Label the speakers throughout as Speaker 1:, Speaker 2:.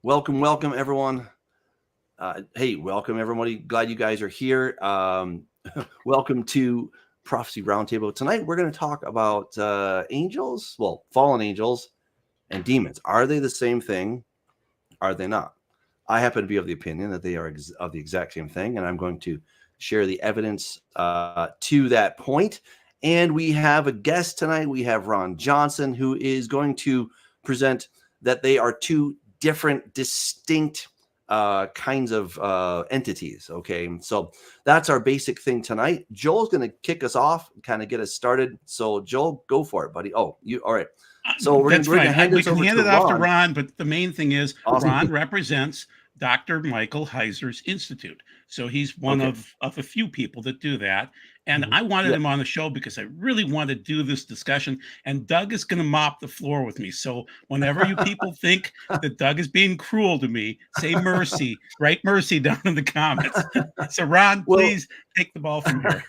Speaker 1: Welcome, everyone. Hey, welcome, everybody. Glad you guys are here. Welcome to Prophecy Roundtable. Tonight, we're going to talk about angels, well, fallen angels and demons. Are they the same thing? Are they not? I happen to be of the opinion that they are of the exact same thing, and I'm going to share the evidence to that point. And we have a guest tonight. We have Ronn Johnson, who is going to present that they are two different, distinct kinds of entities. Okay, so that's our basic thing tonight. Joel's going to kick us off, kind of get us started. So Joel, go for it, buddy. Oh, you all right? So we're going to hand
Speaker 2: we can hand it off to Ron, but the main thing is
Speaker 1: Awesome.
Speaker 2: Ron represents Dr. Michael Heiser's Institute. So he's one of a few people that do that. And I wanted him on the show because I really want to do this discussion. And Doug is going to mop the floor with me. So whenever you people think that Doug is being cruel to me, say mercy. Write mercy down in the comments. So Ron, please take the ball from here.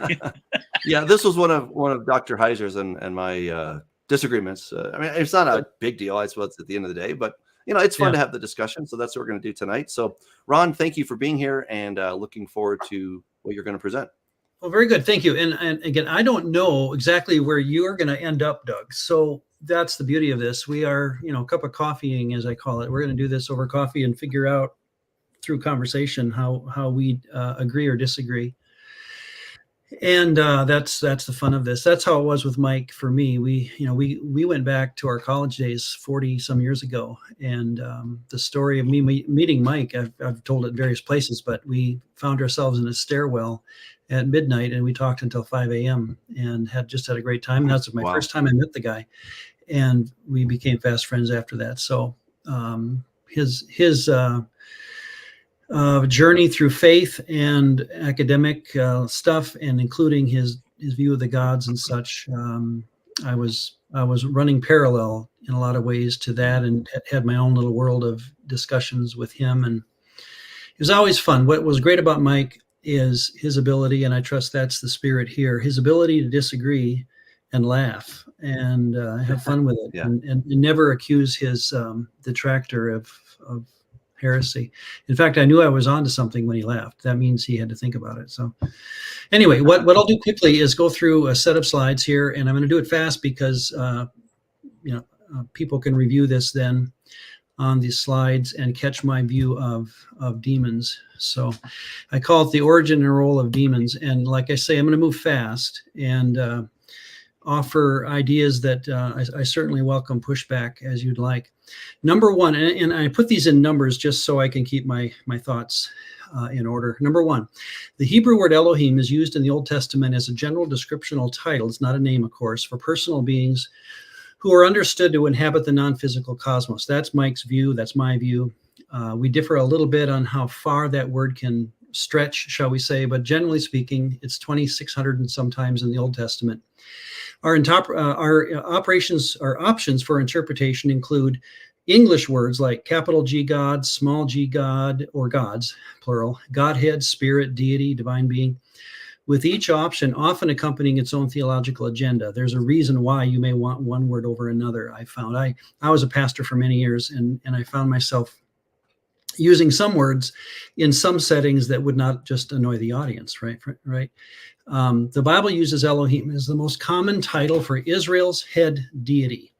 Speaker 1: Yeah, this was one of Dr. Heiser's and my disagreements. I mean, it's not a big deal, I suppose, at the end of the day, but it's fun to have the discussion. So that's what we're going to do tonight. So Ron, thank you for being here, and looking forward to what you're going to present.
Speaker 3: Well, very good. Thank you. And again, I don't know exactly where you're going to end up, Doug. So that's the beauty of this. We are, a cup of coffeeing, as I call it. We're going to do this over coffee and figure out through conversation how we agree or disagree. And that's the fun of this. That's how it was with Mike for me. We went back to our college days 40 some years ago, and the story of me meeting Mike, I've told it in various places, but we found ourselves in a stairwell at midnight, and we talked until 5 a.m. and had a great time. And that's my first time I met the guy, and we became fast friends after that. So his journey through faith and academic stuff, and including his view of the gods and such, I was running parallel in a lot of ways to that, and had my own little world of discussions with him, and it was always fun. What was great about Mike is his ability, and I trust that's the spirit here, his ability to disagree and laugh and have fun with it, and never accuse his detractor of heresy. In fact, I knew I was onto something when he laughed. That means he had to think about it. So anyway, what I'll do quickly is go through a set of slides here, and I'm going to do it fast because people can review this then on these slides and catch my view of demons. So I call it the origin and role of demons. And like I say, I'm going to move fast and offer ideas that I certainly welcome pushback as you'd like. Number one, and I put these in numbers just so I can keep my thoughts in order. Number one, the Hebrew word Elohim is used in the Old Testament as a general descriptional title. It's not a name, of course, for personal beings who are understood to inhabit the non-physical cosmos. That's Mike's view. That's my view. We differ a little bit on how far that word can stretch, shall we say, but generally speaking, it's 2,600 and sometimes in the Old Testament. Our operations or options for interpretation include English words like capital G God, small g God, or gods, plural, Godhead, spirit, deity, divine being, with each option often accompanying its own theological agenda. There's a reason why you may want one word over another. I found I was a pastor for many years, and I found myself using some words in some settings that would not just annoy the audience, right? The Bible uses Elohim as the most common title for Israel's head deity.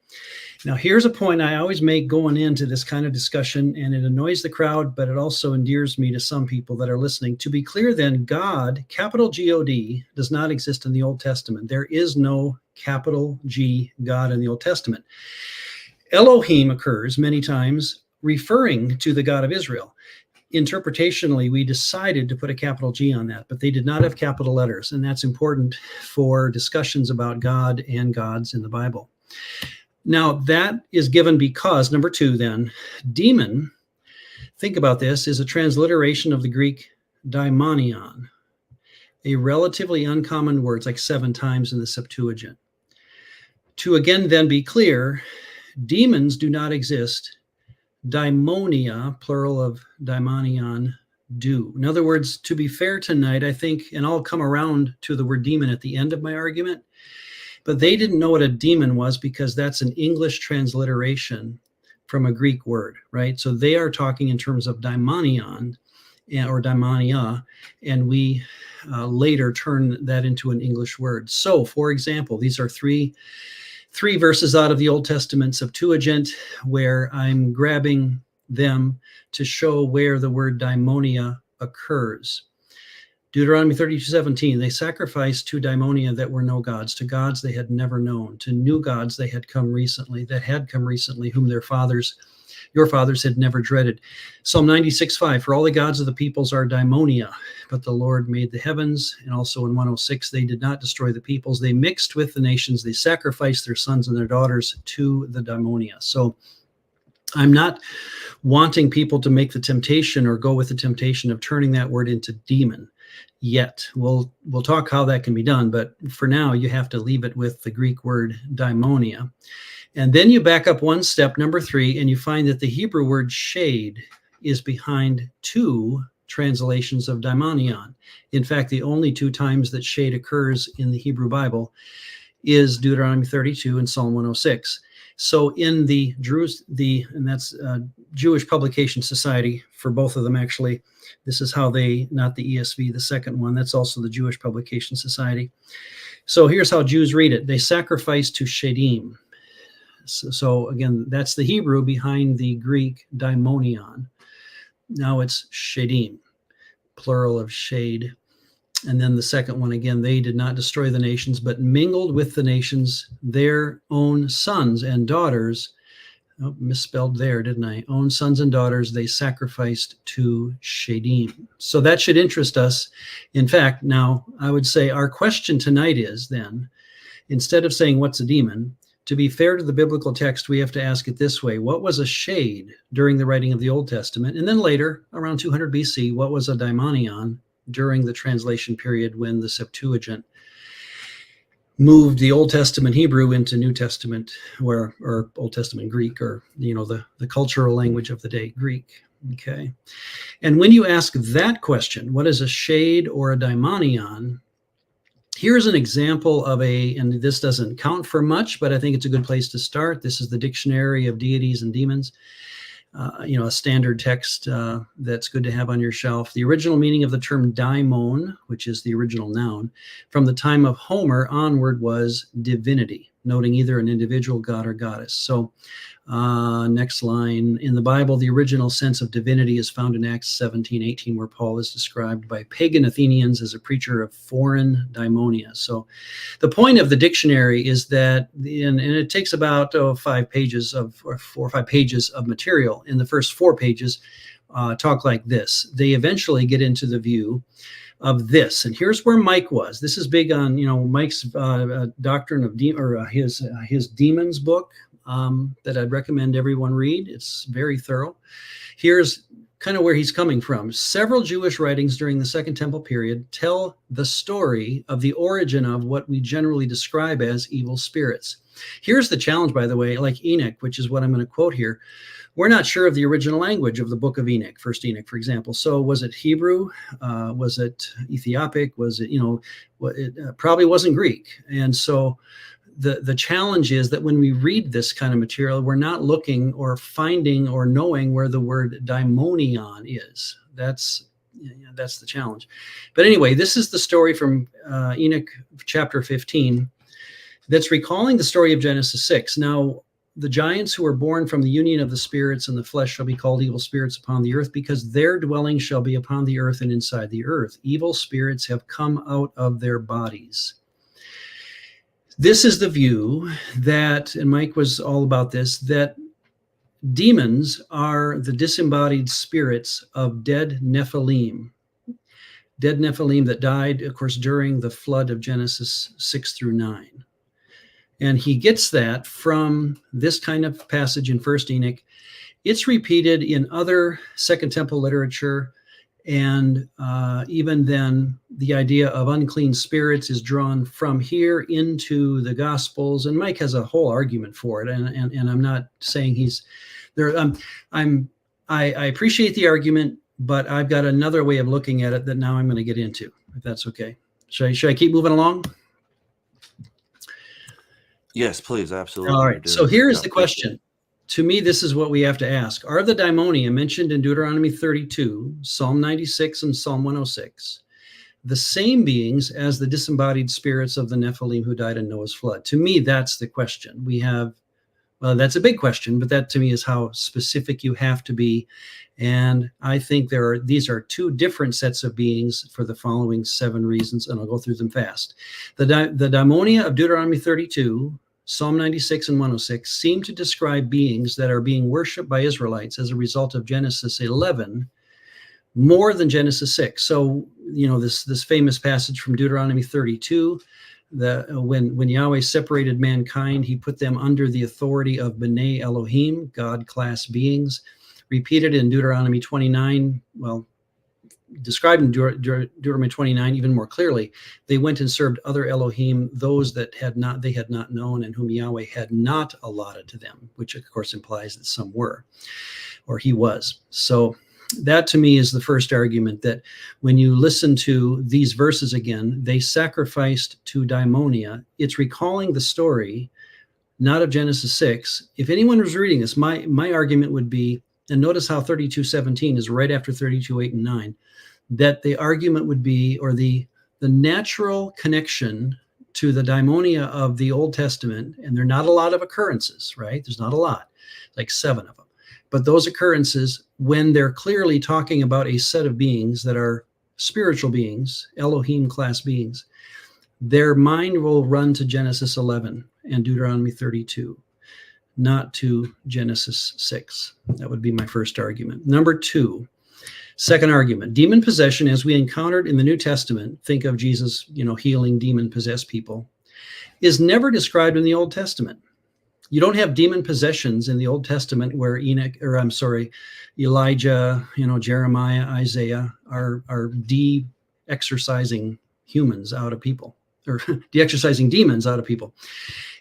Speaker 3: Now, here's a point I always make going into this kind of discussion, and it annoys the crowd, but it also endears me to some people that are listening. To be clear, then, God, capital G-O-D, does not exist in the Old Testament. There is no capital G God in the Old Testament. Elohim occurs many times referring to the God of Israel. Interpretationally, we decided to put a capital G on that, but they did not have capital letters, and that's important for discussions about God and gods in the Bible. Now, that is given because, number two, then, demon, think about this, is a transliteration of the Greek daimonion, a relatively uncommon word. It's like 7 times in the Septuagint. To again then be clear, demons do not exist. Daimonia, plural of daimonion, do. In other words, to be fair tonight, I think, and I'll come around to the word demon at the end of my argument, but they didn't know what a demon was because that's an English transliteration from a Greek word, right? So they are talking in terms of daimonion or daimonia, and we later turn that into an English word. So, for example, these are three verses out of the Old Testament Septuagint, where I'm grabbing them to show where the word daimonia occurs. Deuteronomy 32:17, they sacrificed to daimonia that were no gods, to gods they had never known, to new gods that had come recently, whom your fathers had never dreaded. Psalm 96:5, for all the gods of the peoples are daimonia, but the Lord made the heavens. And also in 106, they did not destroy the peoples. They mixed with the nations. They sacrificed their sons and their daughters to the daimonia. So I'm not wanting people to make the temptation or go with the temptation of turning that word into demon yet. We'll talk how that can be done, but for now you have to leave it with the Greek word daimonia. And then you back up one step, number 3, and you find that the Hebrew word shade is behind 2 translations of daimonion. In fact, the only 2 times that shade occurs in the Hebrew Bible is Deuteronomy 32 and Psalm 106. So in and that's Jewish Publication Society for both of them, actually. This is how they, not the ESV, the second one, that's also the Jewish Publication Society. So here's how Jews read it. They sacrifice to shadim. So again, that's the Hebrew behind the Greek daimonion. Now it's shadim, plural of shade. And then the second one, again, they did not destroy the nations, but mingled with the nations their own sons and daughters. Oh, misspelled there, didn't I? Own sons and daughters, they sacrificed to shadim. So that should interest us. In fact, now I would say our question tonight is then, instead of saying what's a demon, to be fair to the biblical text, we have to ask it this way. What was a shade during the writing of the Old Testament? And then later, around 200 BC, what was a daimonion during the translation period when the Septuagint moved the Old Testament Hebrew into New Testament, or Old Testament Greek, or the cultural language of the day, Greek. Okay, and when you ask that question, what is a shade or a daimonion? Here's an example of and this doesn't count for much, but I think it's a good place to start. This is the Dictionary of Deities and Demons. A standard text that's good to have on your shelf. The original meaning of the term daimon, which is the original noun, from the time of Homer onward was divinity, noting either an individual god or goddess. So next line, in the Bible, the original sense of divinity is found in Acts 17:18, where Paul is described by pagan Athenians as a preacher of foreign daimonia. So the point of the dictionary is that, and it takes about 4 or 5 pages of material. In the first 4 pages talk like this. They eventually get into the view of this, and here's where Mike was. This is big on Mike's doctrine of his demons book. That I'd recommend everyone read. It's very thorough. Here's kind of where he's coming from. Several Jewish writings during the Second Temple period tell the story of the origin of what we generally describe as evil spirits. Here's the challenge, by the way, like Enoch, which is what I'm going to quote here. We're not sure of the original language of the book of Enoch, First Enoch, for example. So was it Hebrew? Was it Ethiopic? Was it, it probably wasn't Greek. And so the challenge is that when we read this kind of material, we're not looking or finding or knowing where the word daimonion is. That's the challenge. But anyway, this is the story from Enoch chapter 15 that's recalling the story of Genesis 6. Now, the giants who are born from the union of the spirits and the flesh shall be called evil spirits upon the earth, because their dwelling shall be upon the earth and inside the earth. Evil spirits have come out of their bodies. This is the view that, and Mike was all about this, that demons are the disembodied spirits of dead Nephilim that died, of course, during the flood of Genesis 6 through 9. And he gets that from this kind of passage in First Enoch. It's repeated in other Second Temple literature. And even then, the idea of unclean spirits is drawn from here into the Gospels. And Mike has a whole argument for it. And I'm not saying he's there. I appreciate the argument, but I've got another way of looking at it that now I'm going to get into, if that's okay. Should I keep moving along?
Speaker 1: Yes, please. Absolutely.
Speaker 3: All right. So here is the question. to me, this is what we have to ask. Are the daimonia mentioned in Deuteronomy 32, Psalm 96, and Psalm 106 the same beings as the disembodied spirits of the Nephilim who died in Noah's flood? To me, that's the question. Well, that's a big question, but that to me is how specific you have to be. And I think these are two different sets of beings for the following 7 reasons, and I'll go through them fast. The daimonia of Deuteronomy 32, Psalm 96 and 106 seem to describe beings that are being worshipped by Israelites as a result of Genesis 11 more than Genesis 6. So, this famous passage from Deuteronomy 32, when Yahweh separated mankind, he put them under the authority of B'nai Elohim, God-class beings. Repeated in Deuteronomy 29, described in Deuteronomy 29 even more clearly. They went and served other Elohim, those that they had not known and whom Yahweh had not allotted to them, which of course implies that some were, or he was. So that to me is the first argument, that when you listen to these verses again, they sacrificed to daimonia. It's recalling the story, not of Genesis 6. If anyone was reading this, my argument would be, and notice how 32:17 is right after 32:8 and 9, that the argument would be, or the natural connection to the daimonia of the Old Testament, and there are not a lot of occurrences, right? There's not a lot, like 7 of them. But those occurrences, when they're clearly talking about a set of beings that are spiritual beings, Elohim class beings, their mind will run to Genesis 11 and Deuteronomy 32, not to Genesis 6. That would be my first argument. Number 2, second argument, demon possession, as we encountered in the New Testament, think of Jesus, healing demon-possessed people, is never described in the Old Testament. You don't have demon possessions in the Old Testament where Elijah, Jeremiah, Isaiah are de-exorcising humans out of people, or de-exorcising demons out of people.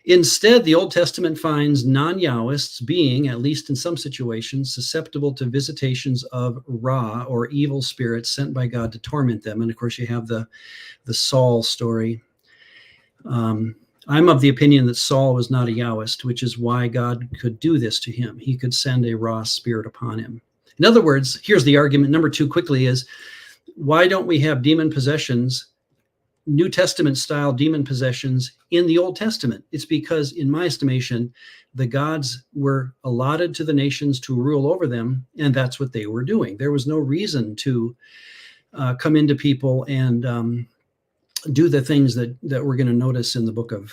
Speaker 3: Instead, the Old Testament finds non-Yahwists being, at least in some situations, susceptible to visitations of Ra, or evil spirits sent by God to torment them. And of course, you have the Saul story. I'm of the opinion that Saul was not a Yahwist, which is why God could do this to him. He could send a Ra spirit upon him. In other words, here's the argument. Number 2 quickly is, why don't we have demon possessions, New Testament style demon possessions, in the Old Testament? It's because, in my estimation, the gods were allotted to the nations to rule over them, and that's what they were doing. There was no reason to come into people and do the things that we're going to notice in the book of,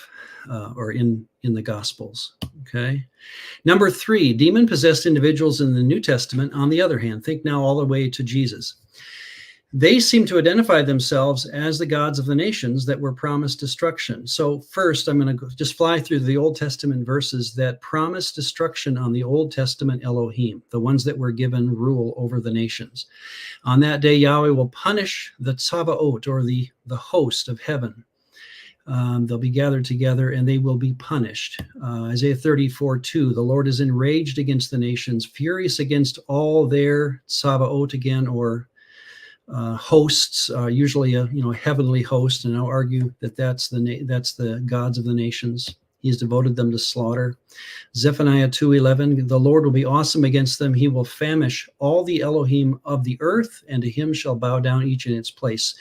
Speaker 3: or in the Gospels. Okay. Number 3, demon-possessed individuals in the New Testament, on the other hand, think now all the way to Jesus. They seem to identify themselves as the gods of the nations that were promised destruction. So first, I'm going to just fly through the Old Testament verses that promise destruction on the Old Testament Elohim, the ones that were given rule over the nations. On that day, Yahweh will punish the Tzavaot, or the host of heaven. They'll be gathered together and they will be punished. Isaiah 34:2, the Lord is enraged against the nations, furious against all their Tzavaot again, or hosts, usually a heavenly host, and I'll argue that that's the gods of the nations. He's devoted them to slaughter. Zephaniah 2:11, the Lord will be awesome against them. He will famish all the Elohim of the earth, and to him shall bow down each in its place.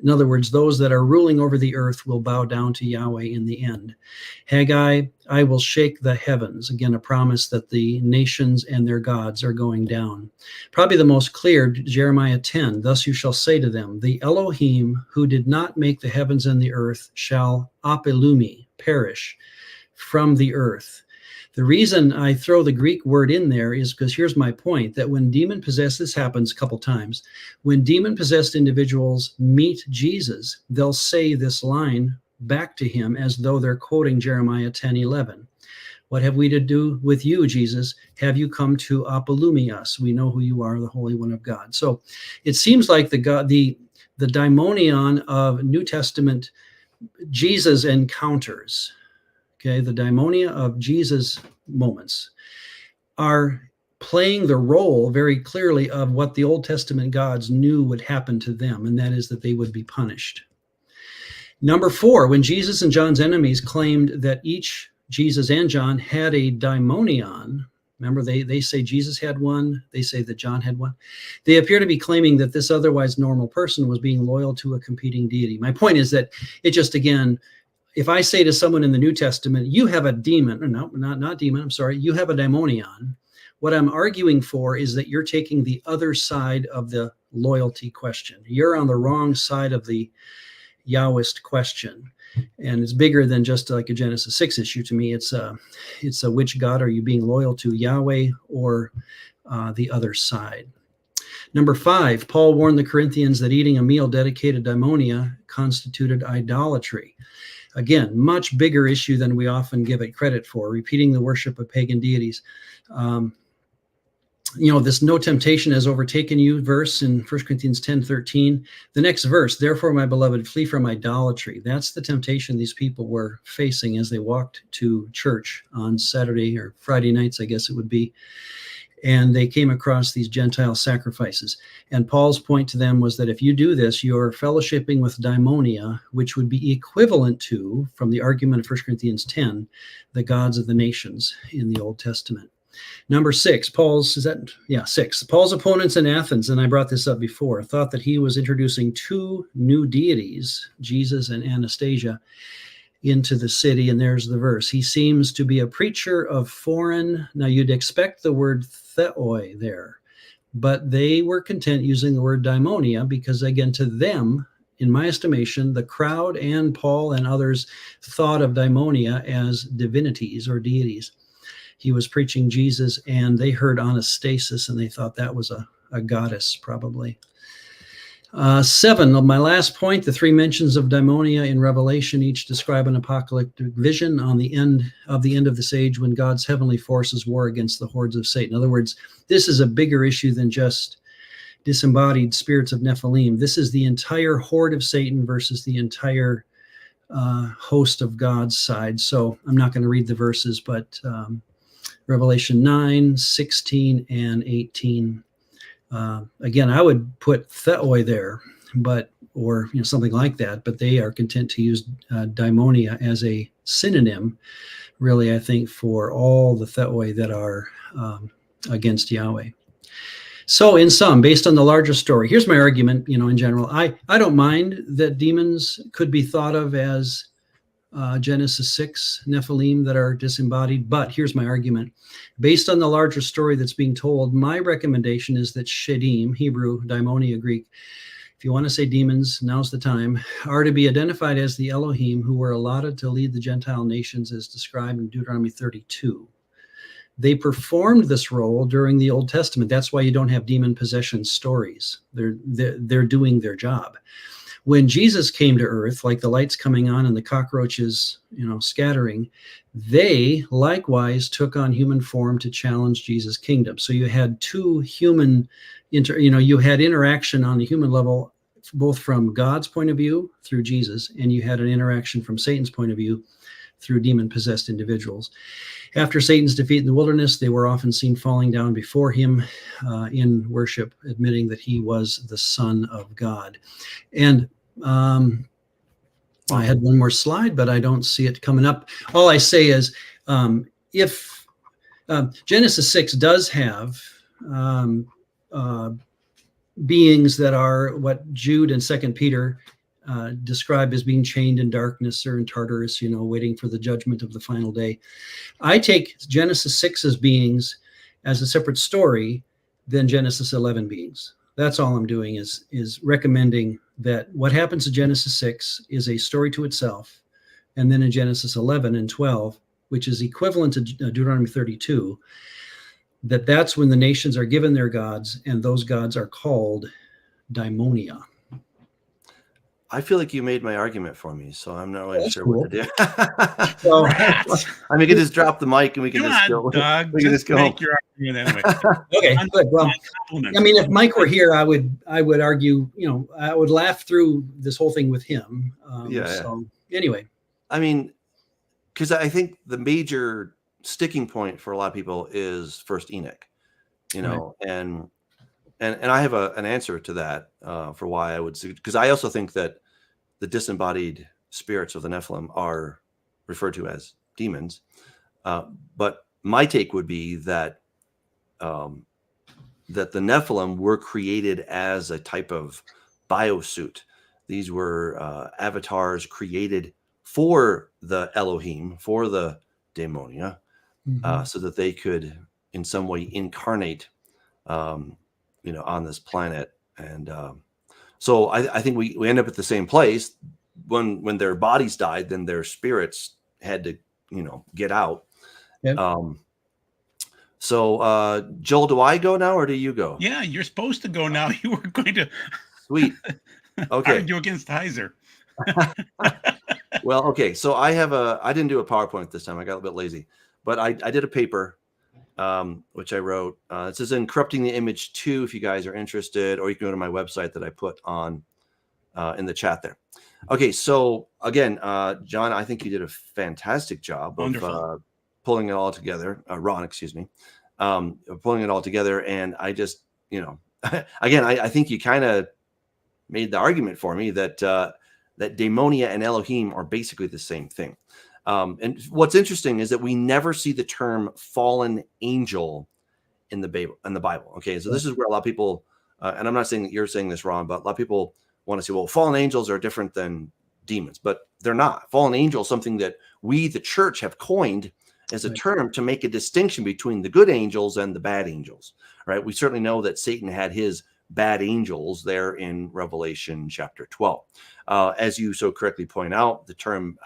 Speaker 3: In other words, those that are ruling over the earth will bow down to Yahweh in the end. Haggai, I will shake the heavens. Again, a promise that the nations and their gods are going down. Probably the most clear, Jeremiah 10, thus you shall say to them, the Elohim who did not make the heavens and the earth shall apelumi, perish from the earth. The reason I throw the Greek word in there is because here's my point, that when demon-possessed, this happens a couple times, when demon-possessed individuals meet Jesus, they'll say this line back to him as though they're quoting Jeremiah 10:11. What have we to do with you, Jesus? Have you come to apelumi us? We know who you are, the Holy One of God. So it seems like the daimonion of New Testament Jesus encounters, okay, the daimonia of Jesus moments, are playing the role very clearly of what the Old Testament gods knew would happen to them, and that is that they would be punished. Number 4, when Jesus and John's enemies claimed that each, Jesus and John, had a daimonion, Remember, they say Jesus had one. They say that John had one. They appear to be claiming that this otherwise normal person was being loyal to a competing deity. My point is that it just, again, if I say to someone in the New Testament, you have a demon, or no, not demon, I'm sorry, you have a daimonion, what I'm arguing for is that you're taking the other side of the loyalty question. You're on the wrong side of the Yahwist question. And it's bigger than just like a Genesis 6 issue to me. It's a which God are you being loyal to, Yahweh or the other side? Number 5, Paul warned the Corinthians that eating a meal dedicated to daimonia constituted idolatry. Again, much bigger issue than we often give it credit for, repeating the worship of pagan deities. This no temptation has overtaken you verse in 1 Corinthians 10:13. The next verse, therefore, my beloved, flee from idolatry. That's the temptation these people were facing as they walked to church on Saturday or Friday nights, I guess it would be. And they came across these Gentile sacrifices. And Paul's point to them was that if you do this, you're fellowshipping with daimonia, which would be equivalent to, from the argument of 1 Corinthians 10, the gods of the nations in the Old Testament. Number 6, Paul's opponents in Athens, and I brought this up before, thought that he was introducing 2 new deities, Jesus and Anastasia, into the city. And there's the verse. He seems to be a preacher of foreign. Now you'd expect the word theoi there, but they were content using the word daimonia because, again, to them, in my estimation, the crowd and Paul and others thought of daimonia as divinities or deities. He was preaching Jesus, and they heard Anastasis, and they thought that was a goddess, probably. 7, my last point, the 3 mentions of daimonia in Revelation each describe an apocalyptic vision on the end of this age when God's heavenly forces war against the hordes of Satan. In other words, this is a bigger issue than just disembodied spirits of Nephilim. This is the entire horde of Satan versus the entire host of God's side. So I'm not going to read the verses, but Revelation 9, 16, and 18. Again, I would put theoi there, or something like that, but they are content to use daimonia as a synonym, really, I think, for all the theoi that are against Yahweh. So in sum, based on the larger story, here's my argument, in general. I don't mind that demons could be thought of as Genesis 6 Nephilim that are disembodied, but here's my argument. Based on the larger story that's being told, my recommendation is that Shedim, Hebrew, daimonia, Greek, if you want to say demons, now's the time, are to be identified as the Elohim who were allotted to lead the Gentile nations as described in Deuteronomy 32. They performed this role during the Old Testament. That's why you don't have demon possession stories. They're doing their job. When Jesus came to earth, like the lights coming on and the cockroaches, scattering, they likewise took on human form to challenge Jesus' kingdom. So you had 2 human, you had interaction on the human level, both from God's point of view through Jesus, and you had an interaction from Satan's point of view through demon-possessed individuals. After Satan's defeat in the wilderness, they were often seen falling down before him in worship, admitting that he was the Son of God. And I had one more slide, but I don't see it coming up. All I say is, if Genesis 6 does have beings that are what Jude and 2 Peter describe as being chained in darkness or in Tartarus, waiting for the judgment of the final day. I take Genesis 6's beings as a separate story than Genesis 11 beings. That's all I'm doing is recommending that what happens in Genesis 6 is a story to itself. And then in Genesis 11 and 12, which is equivalent to Deuteronomy 32, that's when the nations are given their gods, and those gods are called daimonia.
Speaker 1: I feel like you made my argument for me, so I'm not really sure what to do.
Speaker 3: So,
Speaker 1: we can just drop the mic and we can
Speaker 2: Come
Speaker 1: just
Speaker 2: on,
Speaker 1: go.
Speaker 2: Doug,
Speaker 1: We can just go.
Speaker 2: make your argument anyway.
Speaker 3: okay, good. Well, I mean, if Mike were here, I would argue, I would laugh through this whole thing with him. So anyway,
Speaker 1: I mean, because I think the major sticking point for a lot of people is First Enoch, and I have an answer to that for why I would, because I also think that the disembodied spirits of the Nephilim are referred to as demons. But my take would be that that the Nephilim were created as a type of biosuit. These were avatars created for the Elohim, for the daemonia, so that they could in some way incarnate, on this planet. And so I think we end up at the same place. When their bodies died, then their spirits had to, get out.
Speaker 3: Yep.
Speaker 1: So Joel, do I go now or do you go?
Speaker 2: Yeah, you're supposed to go now. You were going to
Speaker 1: Sweet. Okay.
Speaker 2: argue against Heiser.
Speaker 1: Well, okay. So I didn't do a PowerPoint this time. I got a bit lazy, but I did a paper, which I wrote. It says in Corrupting the Image 2, if you guys are interested, or you can go to my website that I put on in the chat there. Okay. So again, John, I think you did a fantastic job of pulling it all together. Ron, excuse me, pulling it all together. And I just, again, I think you kind of made the argument for me that that daemonia and Elohim are basically the same thing. And what's interesting is that we never see the term fallen angel in the Bible. Okay, so this is where a lot of people, and I'm not saying that you're saying this wrong, but a lot of people want to say, well, fallen angels are different than demons, but they're not. Fallen angel is something that we, the church, have coined as a term to make a distinction between the good angels and the bad angels, right? We certainly know that Satan had his bad angels there in Revelation chapter 12. As you so correctly point out, the term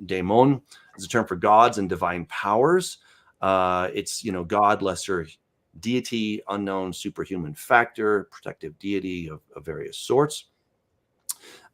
Speaker 1: daemon is a term for gods and divine powers. It's, God, lesser deity, unknown superhuman factor, protective deity of various sorts.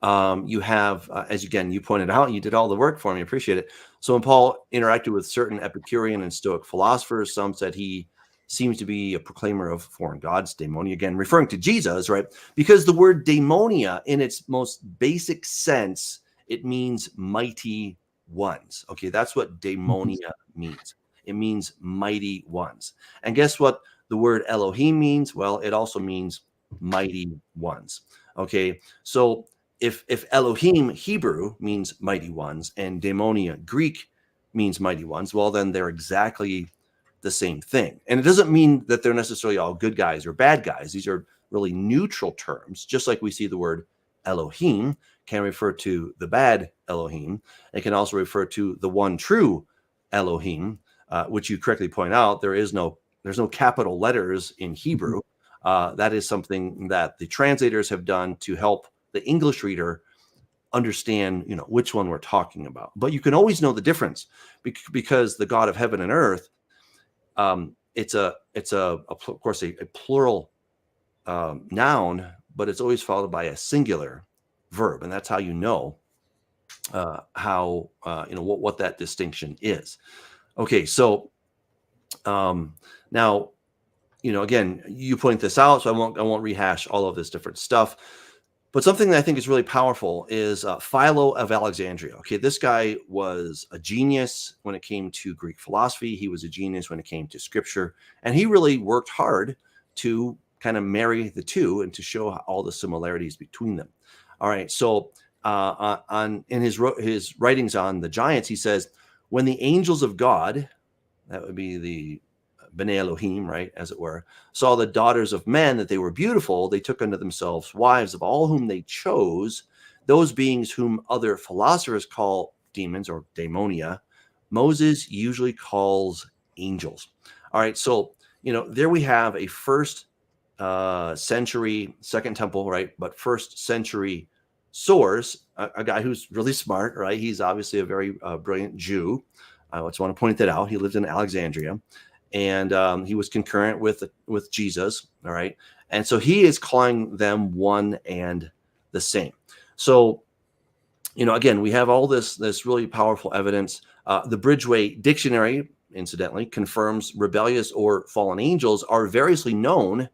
Speaker 1: You have, as again, you pointed out, you did all the work for me. Appreciate it. So when Paul interacted with certain Epicurean and Stoic philosophers, some said he seems to be a proclaimer of foreign gods, daemonia, again, referring to Jesus, right? Because the word daemonia, in its most basic sense, it means mighty ones. Okay, that's what daemonia means. It means mighty ones. And guess what the word Elohim means? Well, it also means mighty ones. Okay, so if Elohim Hebrew means mighty ones and daemonia Greek means mighty ones, well, then they're exactly the same thing. And it doesn't mean that they're necessarily all good guys or bad guys. These are really neutral terms, just like we see the word Elohim can refer to the bad Elohim. It can also refer to the one true Elohim, which you correctly point out. There's no capital letters in Hebrew. That is something that the translators have done to help the English reader understand, which one we're talking about. But you can always know the difference because the God of heaven and earth, it's of course a plural noun, but it's always followed by a singular verb, and that's how you know what that distinction is. Okay, so now, again, you point this out, so I won't rehash all of this different stuff. But something that I think is really powerful is Philo of Alexandria. Okay, this guy was a genius when it came to Greek philosophy. He was a genius when it came to scripture. And he really worked hard to kind of marry the two and to show all the similarities between them. All right, so in his writings on the giants, he says, when the angels of God, that would be the B'nai Elohim, right, as it were, saw the daughters of men that they were beautiful, they took unto themselves wives of all whom they chose, those beings whom other philosophers call demons or daemonia, Moses usually calls angels. All right, so, there we have a first century, Second Temple, right, but first century source, a guy who's really smart, right? He's obviously a very brilliant Jew. I just want to point that out. He lived in Alexandria. And he was concurrent with Jesus, all right? And so he is calling them one and the same. So, again, we have all this really powerful evidence. The Bridgeway Dictionary, incidentally, confirms rebellious or fallen angels are variously known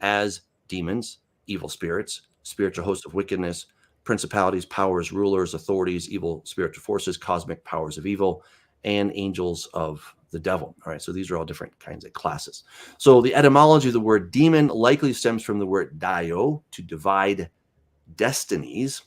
Speaker 1: as demons, evil spirits, spiritual hosts of wickedness, principalities, powers, rulers, authorities, evil spiritual forces, cosmic powers of evil, and angels of the devil. All right, so these are all different kinds of classes. So the etymology of the word demon likely stems from the word dio, to divide destinies.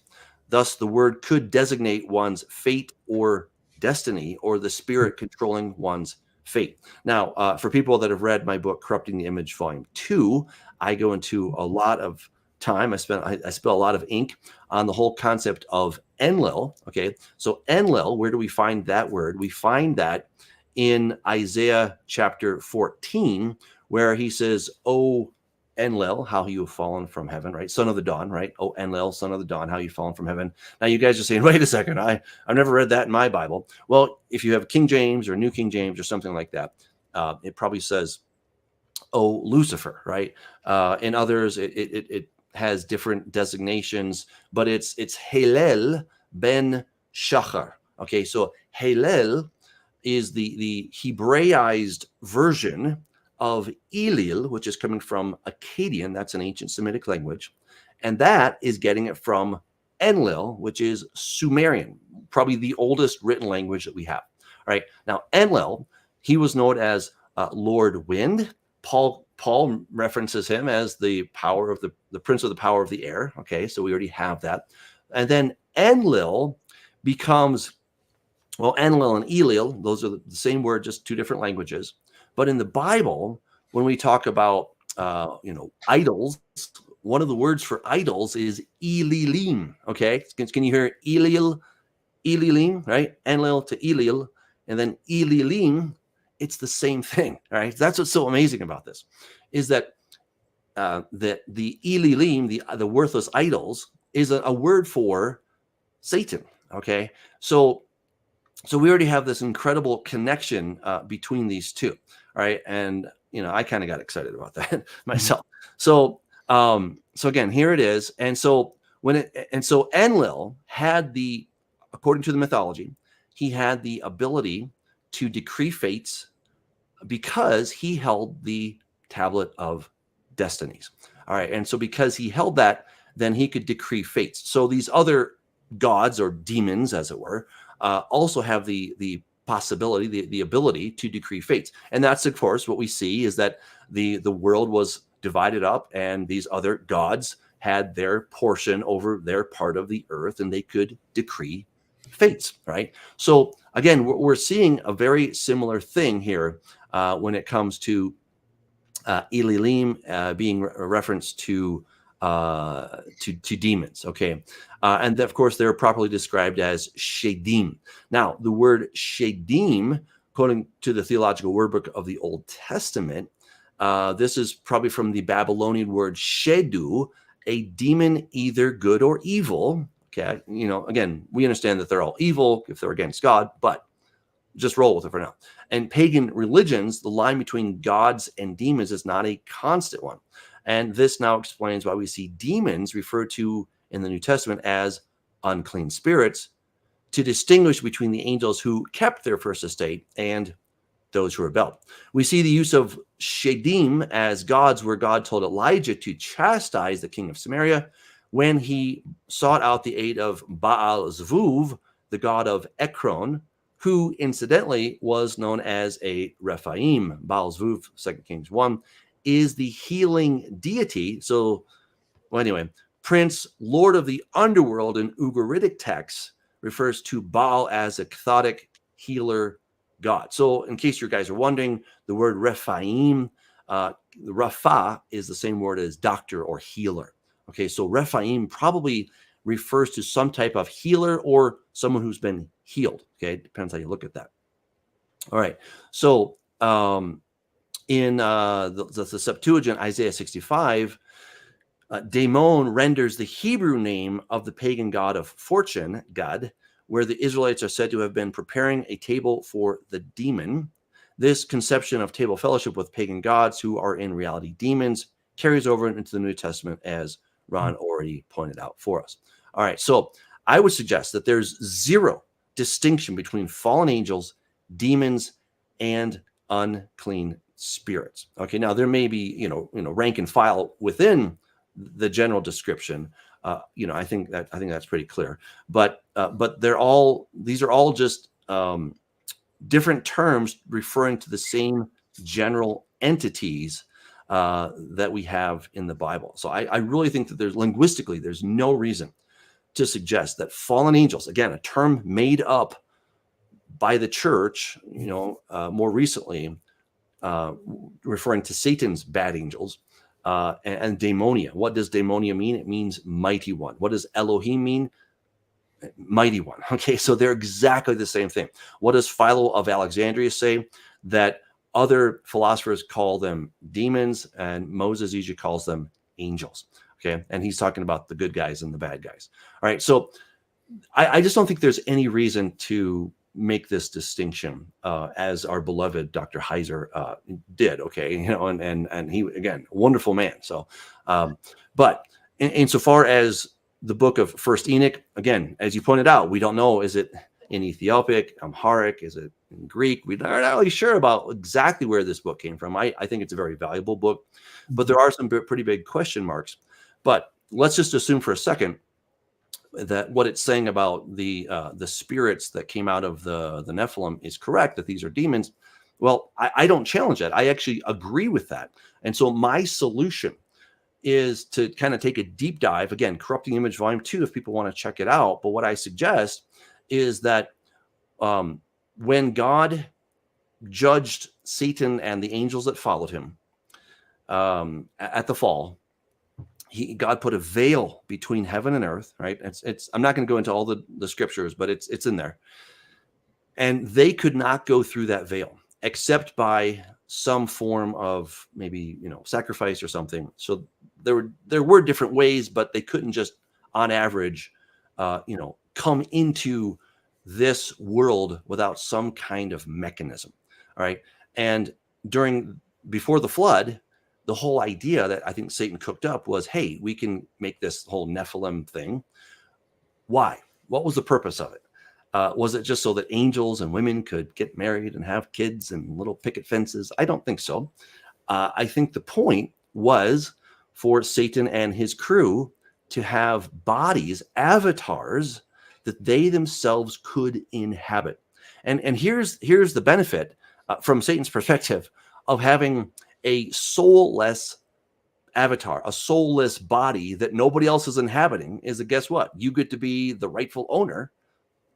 Speaker 1: Thus, the word could designate one's fate or destiny, or the spirit controlling one's fate. Now, for people that have read my book, Corrupting the Image, Volume 2, I go into a lot of time. I spill a lot of ink on the whole concept of Enlil. Okay, so Enlil, where do we find that word? We find that in Isaiah chapter 14, where he says, "Oh, Enlil, how you have fallen from heaven," right? Son of the dawn, right? "Oh, Enlil, son of the dawn, how you've fallen from heaven." Now you guys are saying, wait a second, I've never read that in my Bible. Well, if you have King James or New King James or something like that, it probably says, "Oh, Lucifer," right? In others, it has different designations, but it's Hillel ben Shachar. Okay, so Hillel is the Hebraized version of Elil, which is coming from Akkadian. That's an ancient Semitic language. And that is getting it from Enlil, which is Sumerian, probably the oldest written language that we have. All right. Now, Enlil, he was known as Lord Wind. Paul references him as the power of the prince of the power of the air. Okay, so we already have that. And then Enlil becomes, well, Enlil and Elil, those are the same word, just two different languages. But in the Bible, when we talk about idols, one of the words for idols is Elilim. Okay, can you hear Elil, Elilim, right? Enlil to Elil, and then Elilim. It's the same thing, right? That's what's so amazing about this, is that the Elilim, the worthless idols, is a word for Satan. Okay, so we already have this incredible connection between these two, right? And I kind of got excited about that myself. So again, here it is, and so Enlil had according to the mythology, he had the ability to decree fates because he held the tablet of destinies. All right, and so because he held that, then he could decree fates. So these other gods or demons, as it were, also have the possibility, the ability to decree fates. And that's, of course, what we see is that the world was divided up, and these other gods had their portion over their part of the earth, and they could decree fates, right? So again, we're seeing a very similar thing here when it comes to Elilim being a reference to demons. Okay, and of course they're properly described as shedim. Now, the word shedim, according to the Theological Word Book of the Old Testament, this is probably from the Babylonian word shedu, a demon either good or evil. Okay, again, we understand that they're all evil if they're against God, but just roll with it for now. And pagan religions, the line between gods and demons is not a constant one. And this now explains why we see demons referred to in the New Testament as unclean spirits, to distinguish between the angels who kept their first estate and those who rebelled. We see the use of shedim as gods, where God told Elijah to chastise the king of Samaria when he sought out the aid of Baal Zvuv, the god of Ekron, who incidentally was known as a Rephaim. Baal Zvuv, 2 Kings 1, is the healing deity. So, well, anyway, Prince, Lord of the Underworld in Ugaritic texts refers to Baal as a cathodic healer god. So in case you guys are wondering, the word Rephaim, Rapha is the same word as doctor or healer. Okay, so Rephaim probably refers to some type of healer or someone who's been healed. Okay, depends how you look at that. All right, so in the Septuagint, Isaiah 65, Daimon renders the Hebrew name of the pagan god of fortune, Gad, where the Israelites are said to have been preparing a table for the demon. This conception of table fellowship with pagan gods who are in reality demons carries over into the New Testament, as Ron already pointed out for us. All right, so I would suggest that there's zero distinction between fallen angels, demons, and unclean spirits. Okay, now there may be rank and file within the general description. I think that's pretty clear. But these are all just different terms referring to the same general entities that we have in the Bible. So I really think that there's no reason to suggest that fallen angels, again, a term made up by the church, more recently, referring to Satan's bad angels, and daemonia. What does daemonia mean? It means mighty one. What does Elohim mean? Mighty one. Okay, so they're exactly the same thing. What does Philo of Alexandria say? That other philosophers call them demons, and Moses usually calls them angels. Okay, and he's talking about the good guys and the bad guys. All right, so I just don't think there's any reason to make this distinction, as our beloved Dr. Heiser did. Okay, and he, again, wonderful man. So, but insofar as the book of First Enoch, again, as you pointed out, we don't know, is it in Ethiopic, Amharic, is it in Greek? We're not really sure about exactly where this book came from. I think it's a very valuable book, but there are some pretty big question marks. But let's just assume for a second that what it's saying about the spirits that came out of the Nephilim is correct, that these are demons. Well, I don't challenge that. I actually agree with that. And so my solution is to kind of take a deep dive, again, Corrupting Image Volume 2, if people want to check it out. But what I suggest is that when God judged Satan and the angels that followed him at the fall, God put a veil between heaven and earth, right? I'm not going to go into all the scriptures, but it's in there. And they could not go through that veil except by some form of maybe, sacrifice or something. So there were different ways, but they couldn't just, on average, come into this world without some kind of mechanism. All right. And before the flood, the whole idea that I think Satan cooked up was, hey, we can make this whole Nephilim thing. Why? What was the purpose of it? Was it just so that angels and women could get married and have kids and little picket fences? I don't think so. I think the point was for Satan and his crew to have bodies, avatars that they themselves could inhabit. And here's the benefit from Satan's perspective of having a soulless avatar, a soulless body that nobody else is inhabiting, is that, guess what? You get to be the rightful owner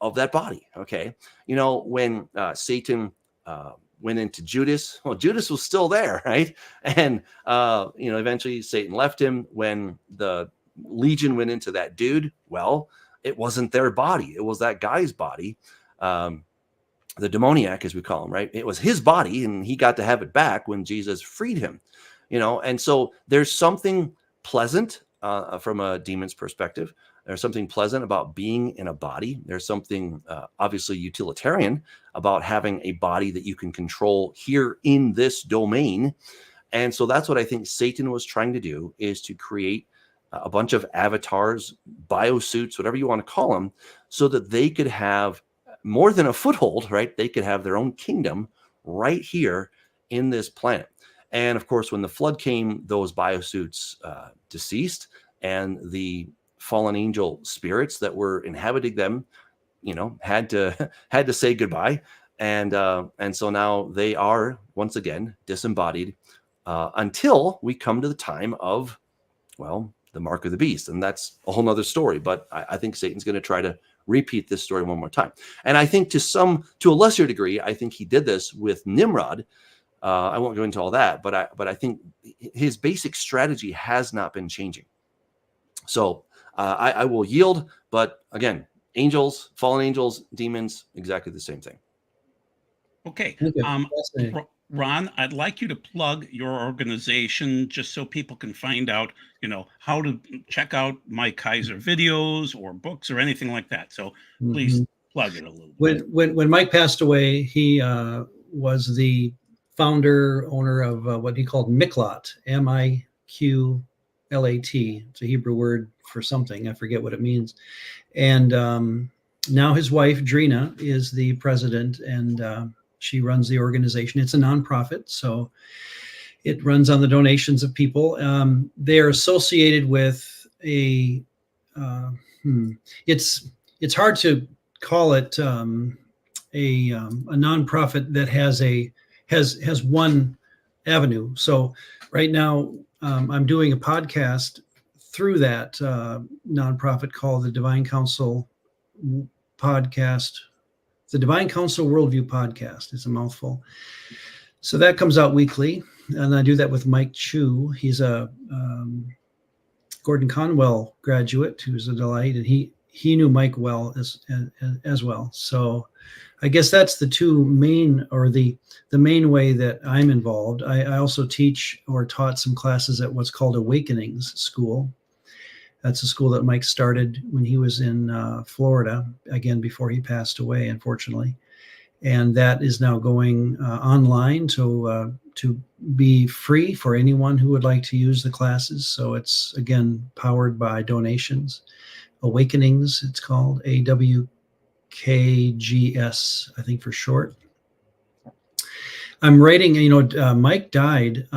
Speaker 1: of that body. Okay. When Satan went into Judas, well, Judas was still there, right? And, eventually Satan left him. When the legion went into that dude, well, it wasn't their body. It was that guy's body. The demoniac, as we call him, right? It was his body, and he got to have it back when Jesus freed him, and so there's something pleasant from a demon's perspective. There's something pleasant about being in a body. There's something obviously utilitarian about having a body that you can control here in this domain. And so that's what I think Satan was trying to do, is to create a bunch of avatars, biosuits, whatever you want to call them, so that they could have more than a foothold, right? They could have their own kingdom right here in this planet. And of course, when the flood came, those biosuits deceased, and the fallen angel spirits that were inhabiting them, had to say goodbye. And so now they are once again disembodied until we come to the time of, well, the mark of the beast. And that's a whole nother story. But I think Satan's going to try to repeat this story one more time. And I think to a lesser degree, I think he did this with Nimrod. I won't go into all that, but I think his basic strategy has not been changing. So I will yield. But again, angels, fallen angels, demons, exactly the same thing.
Speaker 2: Okay. Ron, I'd like you to plug your organization just so people can find out, how to check out Mike Heiser videos or books or anything like that. So please plug it a little bit.
Speaker 3: When Mike passed away, he was the owner of what he called Miqlat, Miqlat. It's a Hebrew word for something. I forget what it means. And now his wife, Drina, is the president, and she runs the organization. It's a nonprofit, so it runs on the donations of people. They are associated with a. It's hard to call it a nonprofit that has one avenue. So right now, I'm doing a podcast through that nonprofit called the Divine Council Podcast the Divine Council Worldview podcast. It's a mouthful. So that comes out weekly, and I do that with Mike Chu. He's a Gordon Conwell graduate who's a delight, and he knew Mike well as well. So I guess that's the two main, or the main way that I'm involved. I also teach or taught some classes at what's called Awakenings School. That's a school that Mike started when he was in Florida, again, before he passed away, unfortunately. And that is now going online to be free for anyone who would like to use the classes. So it's, again, powered by donations. Awakenings, it's called, AWKGS, I think for short. I'm writing, Mike died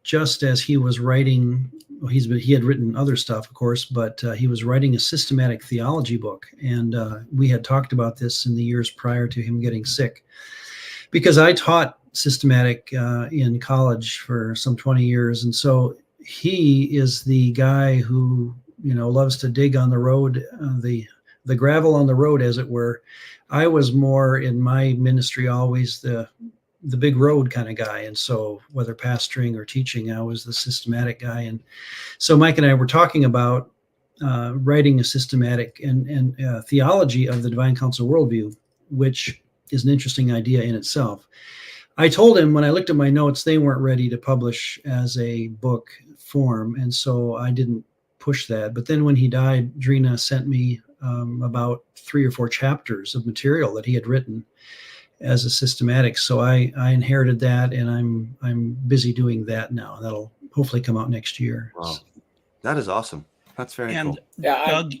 Speaker 3: just as he was writing. Well, he had written other stuff, of course, but he was writing a systematic theology book. And we had talked about this in the years prior to him getting sick, because I taught systematic in college for some 20 years. And so he is the guy who, loves to dig on the road, the gravel on the road, as it were. I was more in my ministry always the big road kind of guy. And so whether pastoring or teaching, I was the systematic guy. And so Mike and I were talking about writing a systematic and theology of the Divine Council Worldview, which is an interesting idea in itself. I told him when I looked at my notes, they weren't ready to publish as a book form. And so I didn't push that. But then when he died, Drina sent me about 3 or 4 chapters of material that he had written as a systematic. So I inherited that, and I'm busy doing that now. That'll hopefully come out next year.
Speaker 1: Wow, that is awesome. That's very cool.
Speaker 2: Yeah, Doug.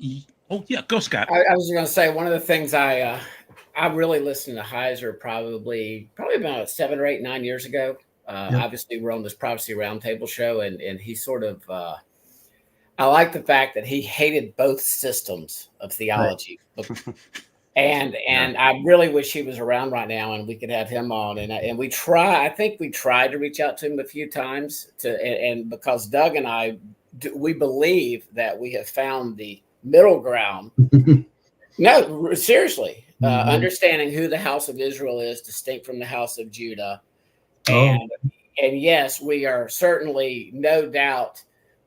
Speaker 2: Go, Scott.
Speaker 4: I was going to say, one of the things I really listened to Heiser probably about 7 or 8, 9 years ago. Obviously, we're on this Prophecy Roundtable show, and he sort of I like the fact that he hated both systems of theology. Right. And I really wish he was around right now and we could have him on. And I think we tried to reach out to him a few times and because Doug and I, we believe that we have found the middle ground. No, seriously, understanding who the house of Israel is distinct from the house of Judah. And yes, we are certainly no doubt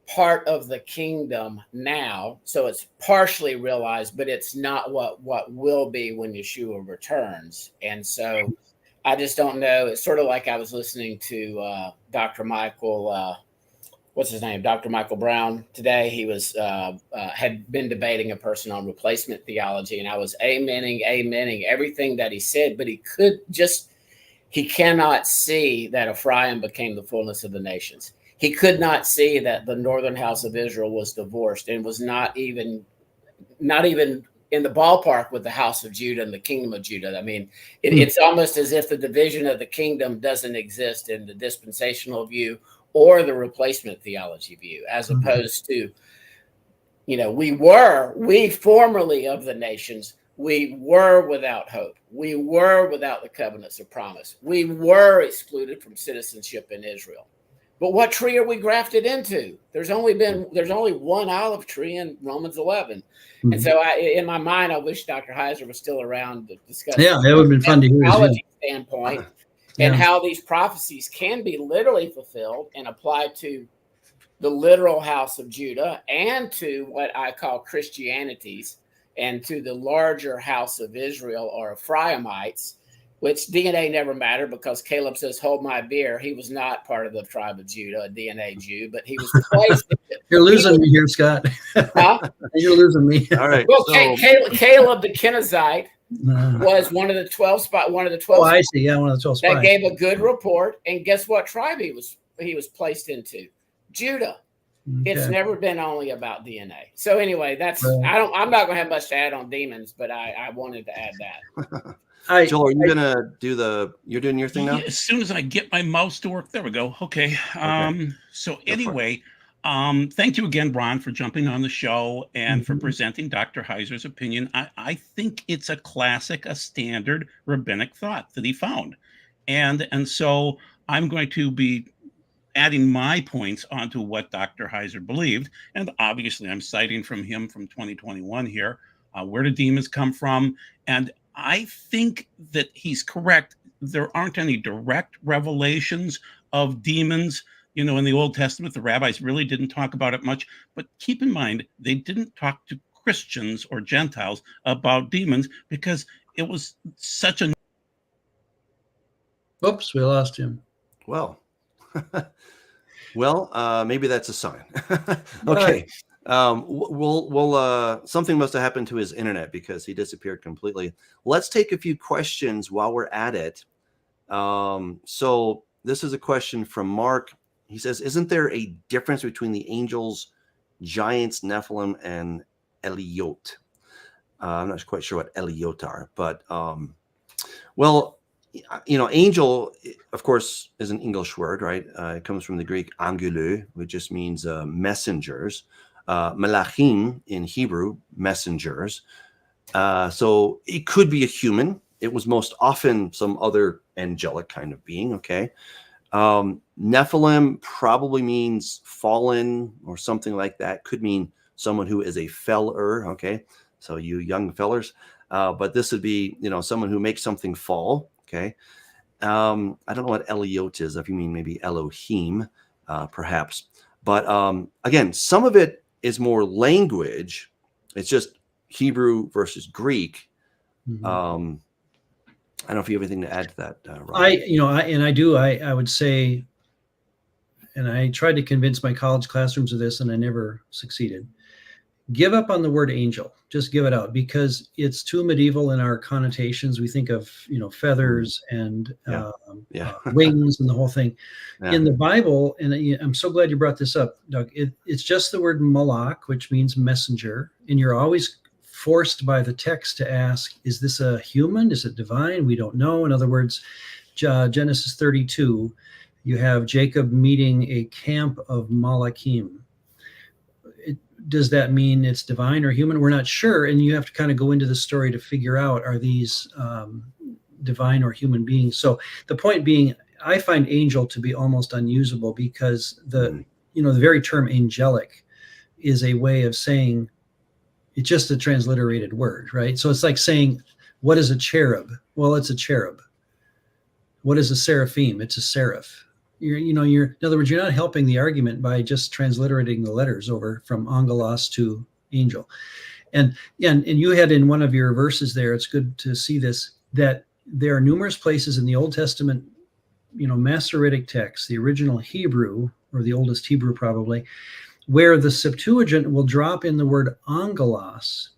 Speaker 4: part of the kingdom now, so it's partially realized, but it's not what will be when Yeshua returns. And so I just don't know. It's sort of like I was listening to Dr. Michael, what's his name, Dr. Michael Brown today. He was had been debating a person on replacement theology, and I was amening everything that he said, but he cannot see that Ephraim became the fullness of the nations. He could not see that the northern house of Israel was divorced and was not even in the ballpark with the house of Judah and the kingdom of Judah. I mean, it's almost as if the division of the kingdom doesn't exist in the dispensational view or the replacement theology view, as opposed to, we formerly of the nations, we were without hope. We were without the covenants of promise. We were excluded from citizenship in Israel. But what tree are we grafted into? There's only one olive tree in Romans 11. And so in my mind, I wish Dr. Heiser was still around to discuss.
Speaker 3: Yeah, that would have been fun to hear.
Speaker 4: Theology standpoint and how these prophecies can be literally fulfilled and applied to the literal house of Judah and to what I call Christianities and to the larger house of Israel or Ephraimites, which DNA never mattered because Caleb says, hold my beer. He was not part of the tribe of Judah, a DNA Jew, but he was placed.
Speaker 3: You're losing me here, Scott.
Speaker 4: Huh?
Speaker 3: You're losing me.
Speaker 1: All right.
Speaker 4: Well, Caleb the Kenizzite was one of the 12
Speaker 3: Oh, I see. Yeah, one of the 12 spies.
Speaker 4: That gave a good report. And guess what tribe he was placed into? Judah. Okay. It's never been only about DNA. So anyway, that's I'm not gonna have much to add on demons, but I wanted to add that.
Speaker 1: Joel, are you gonna you're doing your thing now?
Speaker 2: As soon as I get my mouse to work, there we go. Okay. So anyway, thank you again, Ron, for jumping on the show and for presenting Dr. Heiser's opinion. I think it's a classic, a standard rabbinic thought that he found. And so I'm going to be adding my points onto what Dr. Heiser believed. And obviously I'm citing from him from 2021 here. Where do demons come from? And I think that he's correct. There aren't any direct revelations of demons. In the Old Testament, the rabbis really didn't talk about it much. But keep in mind, they didn't talk to Christians or Gentiles about demons because it was such a...
Speaker 3: Oops, we lost him.
Speaker 1: Well, maybe that's a sign. Okay. Something must have happened to his internet because he disappeared completely. Let's take a few questions while we're at it. So this is a question from Mark. He says, isn't there a difference between the angels, giants, Nephilim, and Eliot? I'm not quite sure what Eliot are, but angel, of course, is an English word, right? It comes from the Greek angelou, which just means messengers. Malachim in Hebrew, messengers. So it could be a human. It was most often some other angelic kind of being, okay? Nephilim probably means fallen or something like that. Could mean someone who is a feller, okay? So you young fellers. But this would be, someone who makes something fall, okay? I don't know what Eliot is, if you mean maybe Elohim, perhaps. But again, some of it is more language. It's just Hebrew versus Greek.
Speaker 3: Mm-hmm.
Speaker 1: I don't know if you have anything to add to that, Ron.
Speaker 3: I would say, and I tried to convince my college classrooms of this, and I never succeeded. Give up on the word angel. Just give it out because it's too medieval in our connotations. We think of, feathers and wings and the whole thing. Yeah. In the Bible, and I'm so glad you brought this up, Doug, it's just the word malach, which means messenger. And you're always forced by the text to ask, is this a human? Is it divine? We don't know. In other words, Genesis 32, you have Jacob meeting a camp of malachim. Does that mean it's divine or human? We're not sure. And you have to kind of go into the story to figure out, are these divine or human beings? So the point being, I find angel to be almost unusable because the very term angelic is a way of saying, it's just a transliterated word, right? So it's like saying, what is a cherub? Well, it's a cherub. What is a seraphim? It's a seraph. In other words, you're not helping the argument by just transliterating the letters over from angelos to angel. And you had in one of your verses there, it's good to see this, that there are numerous places in the Old Testament, Masoretic text, the original Hebrew, or the oldest Hebrew probably, where the Septuagint will drop in the word angelos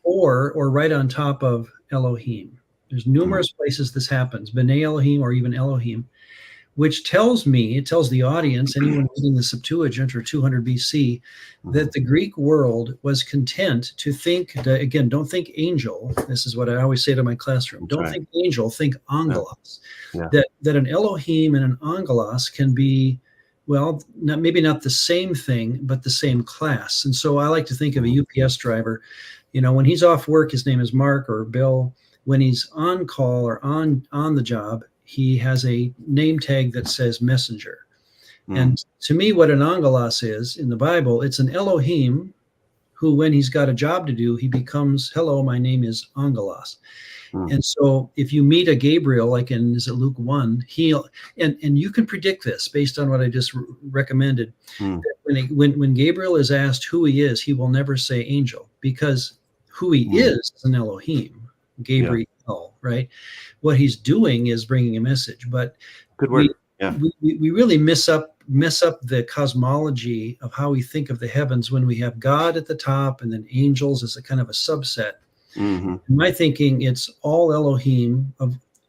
Speaker 3: or right on top of Elohim. There's numerous places this happens, B'nai Elohim or even Elohim, which tells the audience, anyone reading the Septuagint or 200 BC, that the Greek world was content to think, again, don't think angel. This is what I always say to my classroom. Don't think angel, think angelos. Yeah. That an Elohim and an angelos can be, well, maybe not the same thing, but the same class. And so I like to think of a UPS driver. When he's off work, his name is Mark or Bill. When he's on call or on the job, he has a name tag that says messenger. And to me, what an angelos is in the Bible, it's an Elohim who, when he's got a job to do, he becomes, hello, my name is angelos. And so if you meet a Gabriel, like is it Luke 1, and you can predict this based on what I just recommended. When Gabriel is asked who he is, he will never say angel, because who he is an Elohim, Gabriel, right? What he's doing is bringing a message, but
Speaker 1: good word.
Speaker 3: We really mess up the cosmology of how we think of the heavens when we have God at the top and then angels as a kind of a subset. In my thinking, it's all Elohim,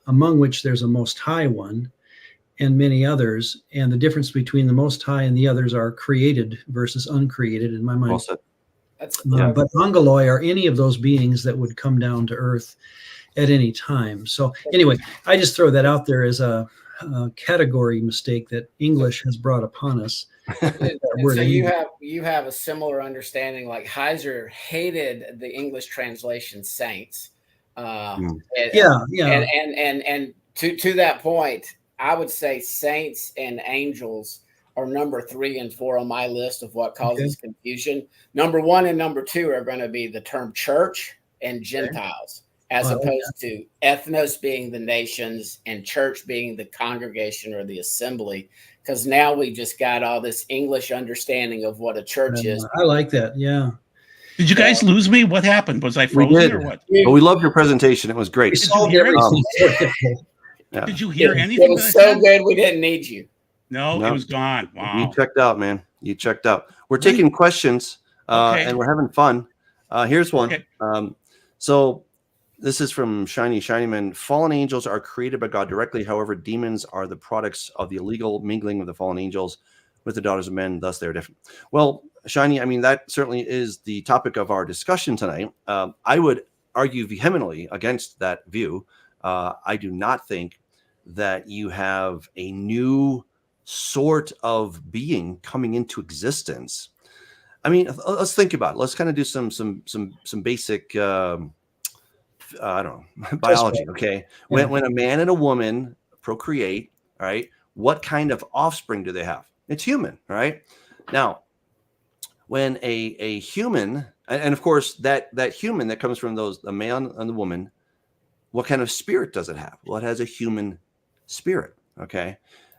Speaker 3: among which there's a Most High one and many others, and the difference between the Most High and the others are created versus uncreated in my mind.
Speaker 1: Well said.
Speaker 3: But angeloi are any of those beings that would come down to earth at any time. So anyway, I just throw that out there as a category mistake that English has brought upon us.
Speaker 4: So you have a similar understanding, like Heiser hated the English translation saints. And to that point, I would say saints and angels are number 3 and 4 on my list of what causes confusion. Number 1 and number 2 are going to be the term church and Gentiles. as opposed to ethnos being the nations and church being the congregation or the assembly. Because now we just got all this English understanding of what a church is.
Speaker 3: I like that. Yeah.
Speaker 2: Did you guys lose me? What happened? Was I frozen or what?
Speaker 1: But we loved your presentation. It was great.
Speaker 3: We solved everything.
Speaker 1: Yeah.
Speaker 2: Did you hear
Speaker 4: It
Speaker 2: anything?
Speaker 4: was so good we didn't need you.
Speaker 2: No, it was gone. Wow.
Speaker 1: You checked out, man. You checked out. We're taking questions and we're having fun. Here's one.
Speaker 2: Okay.
Speaker 1: So this is from Shiny Man. Fallen angels are created by God directly. However, demons are the products of the illegal mingling of the fallen angels with the daughters of men. Thus, they're different. Well, Shiny, I mean, that certainly is the topic of our discussion tonight. I would argue vehemently against that view. I do not think that you have a new sort of being coming into existence. I mean, let's think about it. Let's kind of do some basic, I don't know, biology. Okay, when a man and a woman procreate, all right, what kind of offspring do they have? It's human, right? Now, when a human, and of course that human that comes from the man and the woman, what kind of spirit does it have? Well, it has a human spirit. Okay,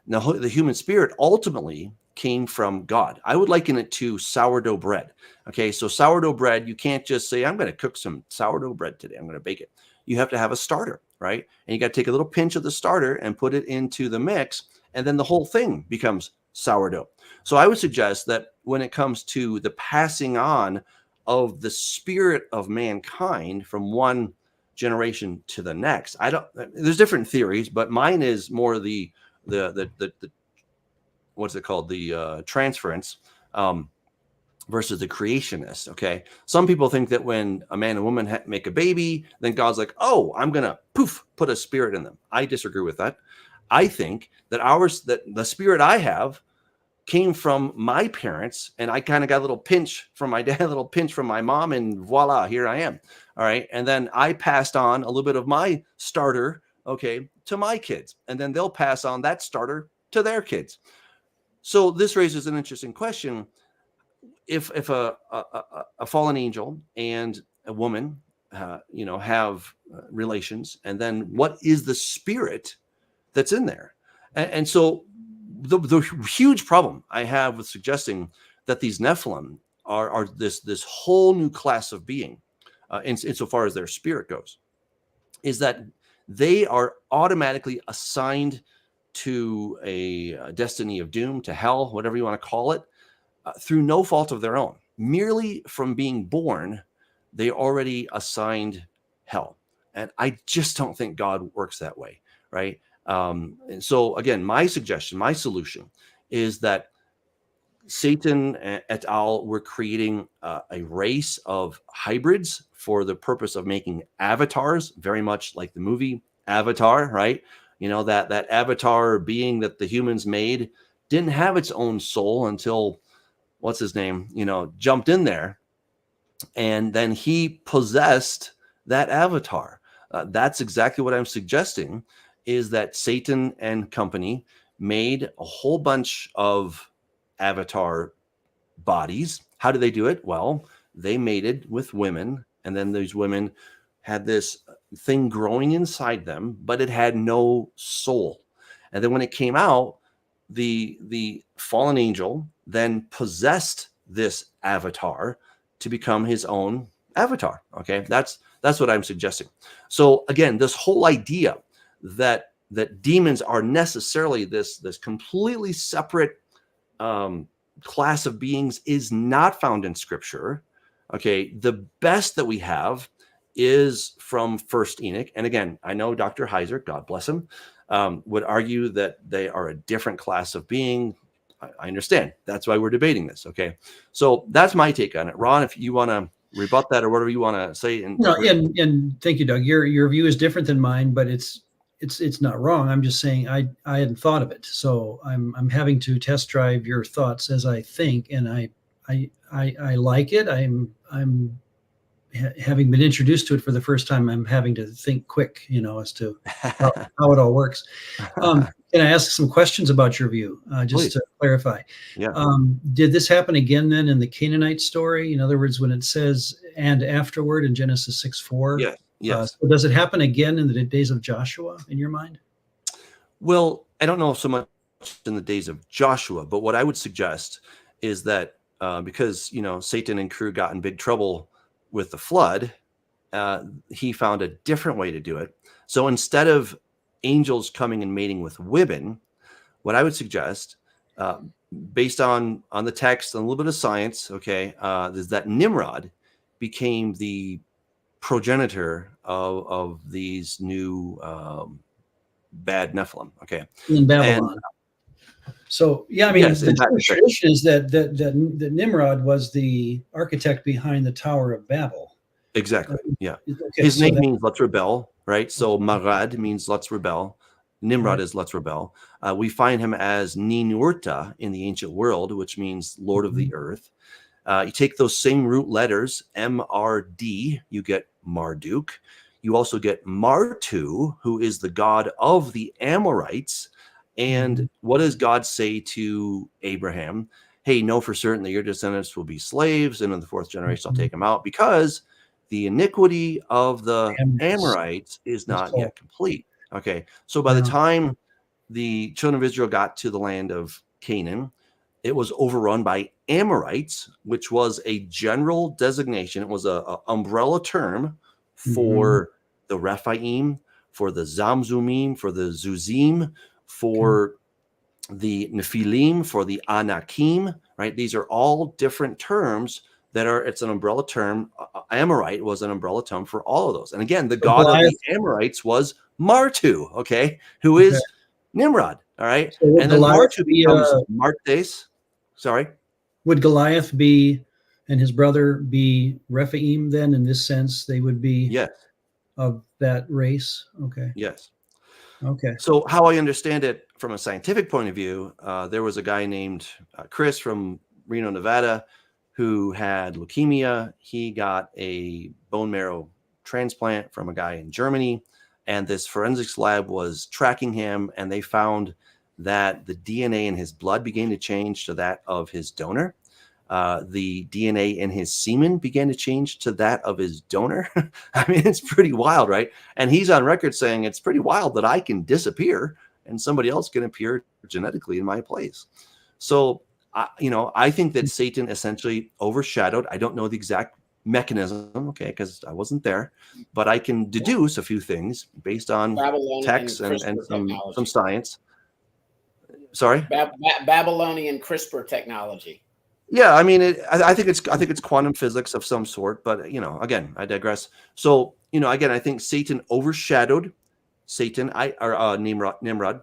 Speaker 1: now the human spirit ultimately came from God. I would liken it to sourdough bread. Okay, so sourdough bread, you can't just say, I'm going to cook some sourdough bread today. I'm going to bake it. You have to have a starter, right? And you got to take a little pinch of the starter and put it into the mix, and then the whole thing becomes sourdough. So I would suggest that when it comes to the passing on of the spirit of mankind from one generation to the next, there's different theories, but mine is more the what's it called? The transference versus the creationist. Okay. Some people think that when a man and woman make a baby, then God's like, oh, I'm going to put a spirit in them. I disagree with that. I think that that the spirit I have came from my parents, and I kind of got a little pinch from my dad, a little pinch from my mom, and voila, here I am. All right. And then I passed on a little bit of my starter, okay, to my kids, and then they'll pass on that starter to their kids. So this raises an interesting question. If a fallen angel and a woman, have relations, and then what is the spirit that's in there? And so the huge problem I have with suggesting that these Nephilim are this whole new class of being, insofar as their spirit goes, is that they are automatically assigned to a destiny of doom, to hell, whatever you want to call it, through no fault of their own. Merely from being born, they already assigned hell. And I just don't think God works that way, right? And so again, my suggestion, my solution is that Satan et al. Were creating a race of hybrids for the purpose of making avatars, very much like the movie Avatar, right? That avatar being that the humans made didn't have its own soul until, what's his name, jumped in there. And then he possessed that avatar. That's exactly what I'm suggesting, is that Satan and company made a whole bunch of avatar bodies. How do they do it? Well, they mated with women, and then these women had this thing growing inside them, but it had no soul. And then when it came out, the fallen angel then possessed this avatar to become his own avatar. Okay, that's what I'm suggesting. So again, this whole idea that demons are necessarily this completely separate class of beings is not found in Scripture. Okay, the best that we have is from First Enoch. And again, I know Dr. Heiser, God bless him, would argue that they are a different class of being. I understand. That's why we're debating this. Okay, so that's my take on it. Ron, if you want to rebut that or whatever you want to say. And
Speaker 3: thank you, Doug. Your view is different than mine, but it's not wrong. I'm just saying I hadn't thought of it, so I'm having to test drive your thoughts as I think, and I like it. I'm having been introduced to it for the first time. I'm having to think quick, as to how it all works. Can I ask some questions about your view, just
Speaker 1: Please.
Speaker 3: to clarify?
Speaker 1: Yeah.
Speaker 3: Did this happen again then in the Canaanite story? In other words, when it says "and afterward" in Genesis 6:4?
Speaker 1: Yes. Yes.
Speaker 3: So does it happen again in the days of Joshua, in your mind?
Speaker 1: Well, I don't know so much in the days of Joshua, but what I would suggest is that because, Satan and crew got in big trouble with the flood, he found a different way to do it. So instead of angels coming and mating with women, what I would suggest, based on the text and a little bit of science, okay, is that Nimrod became the progenitor of these new bad Nephilim. Okay,
Speaker 3: In Babylon. So yeah, I mean,
Speaker 1: yes,
Speaker 3: the tradition is that Nimrod was the architect behind the Tower of Babel.
Speaker 1: Exactly. Yeah.
Speaker 3: Okay,
Speaker 1: His name means let's rebel, right? So Marad means let's rebel. Nimrod
Speaker 3: Right.
Speaker 1: is let's rebel. We find him as Ninurta in the ancient world, which means Lord of the Earth. You take those same root letters, MRD, you get Marduk. You also get Martu, who is the god of the Amorites. And what does God say to Abraham? Hey, know for certain that your descendants will be slaves, and in the fourth generation I'll take them out, because the iniquity of the Amorites is not yet complete. Okay, so by the time the children of Israel got to the land of Canaan, it was overrun by Amorites, which was a general designation. It was a umbrella term for the Rephaim, for the Zamzumim, for the Zuzim, for the Nephilim, for the Anakim, right? These are all different terms it's an umbrella term. Amorite was an umbrella term for all of those. And again, the god of the Amorites was Martu, okay, who is Nimrod, all right?
Speaker 3: So
Speaker 1: and then Martu becomes Martes. Sorry?
Speaker 3: Would Goliath and his brother be Rephaim then? In this sense, they would be of that race? Okay.
Speaker 1: Yes.
Speaker 3: Okay.
Speaker 1: So how I understand it from a scientific point of view, there was a guy named Chris from Reno, Nevada, who had leukemia. He got a bone marrow transplant from a guy in Germany, and this forensics lab was tracking him, and they found that the DNA in his blood began to change to that of his donor. The DNA in his semen began to change to that of his donor. I mean, it's pretty wild, right? And he's on record saying it's pretty wild that I can disappear and somebody else can appear genetically in my place. So, I think that Satan essentially overshadowed. I don't know the exact mechanism, okay, because I wasn't there, but I can deduce a few things based on text and some science. Sorry?
Speaker 4: Babylonian CRISPR technology.
Speaker 1: Yeah, I mean, I think it's quantum physics of some sort, but again, I digress. So, again, I think Satan overshadowed Nimrod,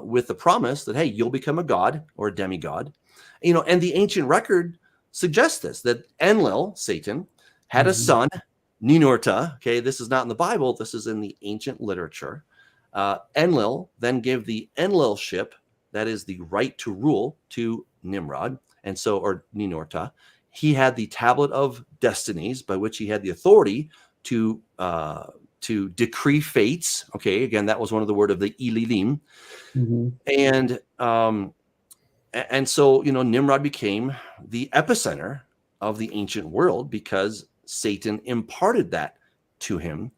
Speaker 1: with the promise that, hey, you'll become a god or a demigod, and the ancient record suggests that Enlil, Satan, had a son, Ninurta. Okay, this is not in the Bible. This is in the ancient literature. Enlil then gave the Enlilship, that is the right to rule, to Nimrod. And so, or Ninurta, he had the tablet of destinies by which he had the authority to decree fates. Okay, again, that was one of the word of the Elilim. And so, Nimrod became the epicenter of the ancient world because Satan imparted that to him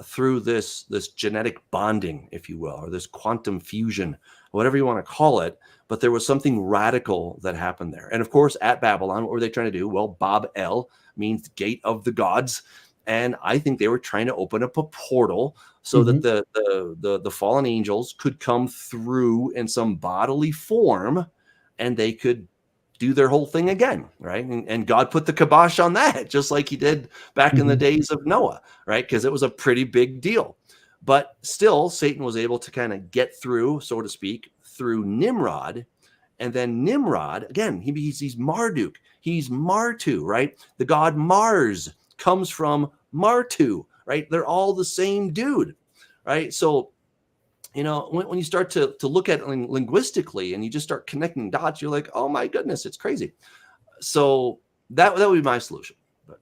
Speaker 1: through this genetic bonding, if you will, or this quantum fusion, whatever you want to call it. But there was something radical that happened there. And of course, at Babylon, what were they trying to do? Well, Bab El means gate of the gods. And I think they were trying to open up a portal so that the fallen angels could come through in some bodily form and they could do their whole thing again, right? And God put the kibosh on that, just like he did back in the days of Noah, right? Because it was a pretty big deal. But still, Satan was able to kind of get through, so to speak, through Nimrod. And then Nimrod, again, he's Marduk. He's Martu, right? The god Mars comes from Martu, right? They're all the same dude, right? So, when you start to look at it linguistically and you just start connecting dots, you're like, oh my goodness, it's crazy. So that would be my solution. But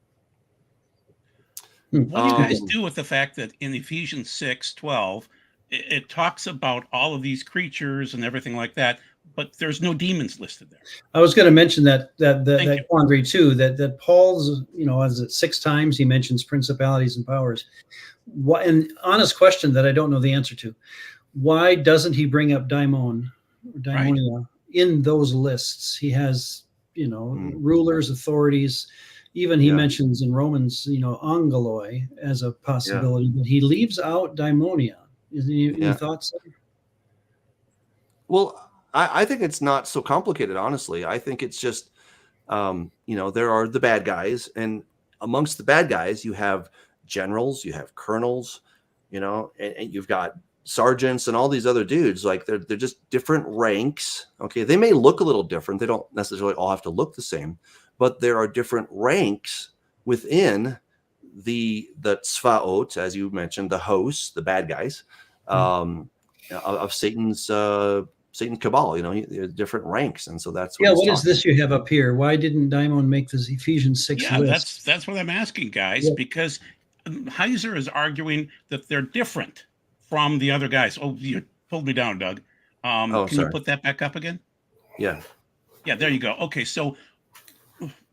Speaker 2: what do you guys do with the fact that in Ephesians 6:12, it talks about all of these creatures and everything like that, but there's no demons listed there.
Speaker 3: I was going to mention that
Speaker 2: Thank you.
Speaker 3: quandary too. That Paul's, is it 6 times he mentions principalities and powers. What, an honest question that I don't know the answer to. Why doesn't he bring up daimon or daimonia in those lists? He has, rulers, authorities. Even he mentions in Romans, angeloi as a possibility, but he leaves out daimonia. Any thoughts?
Speaker 1: Well, I think it's not so complicated, honestly. I think it's just, there are the bad guys, and amongst the bad guys, you have generals, you have colonels, and you've got sergeants and all these other dudes. Like they're just different ranks. Okay, they may look a little different. They don't necessarily all have to look the same, but there are different ranks within the tzvaot, as you mentioned, the hosts, the bad guys, of Satan's cabal. Different ranks, and so that's
Speaker 3: what is this you have up here? Why didn't Daimon make this Ephesians 6 list?
Speaker 2: That's what I'm asking, guys, because Heiser is arguing that they're different from the other guys. Oh, you pulled me down, Doug. Can you put that back up again?
Speaker 1: Yeah,
Speaker 2: there you go. Okay, so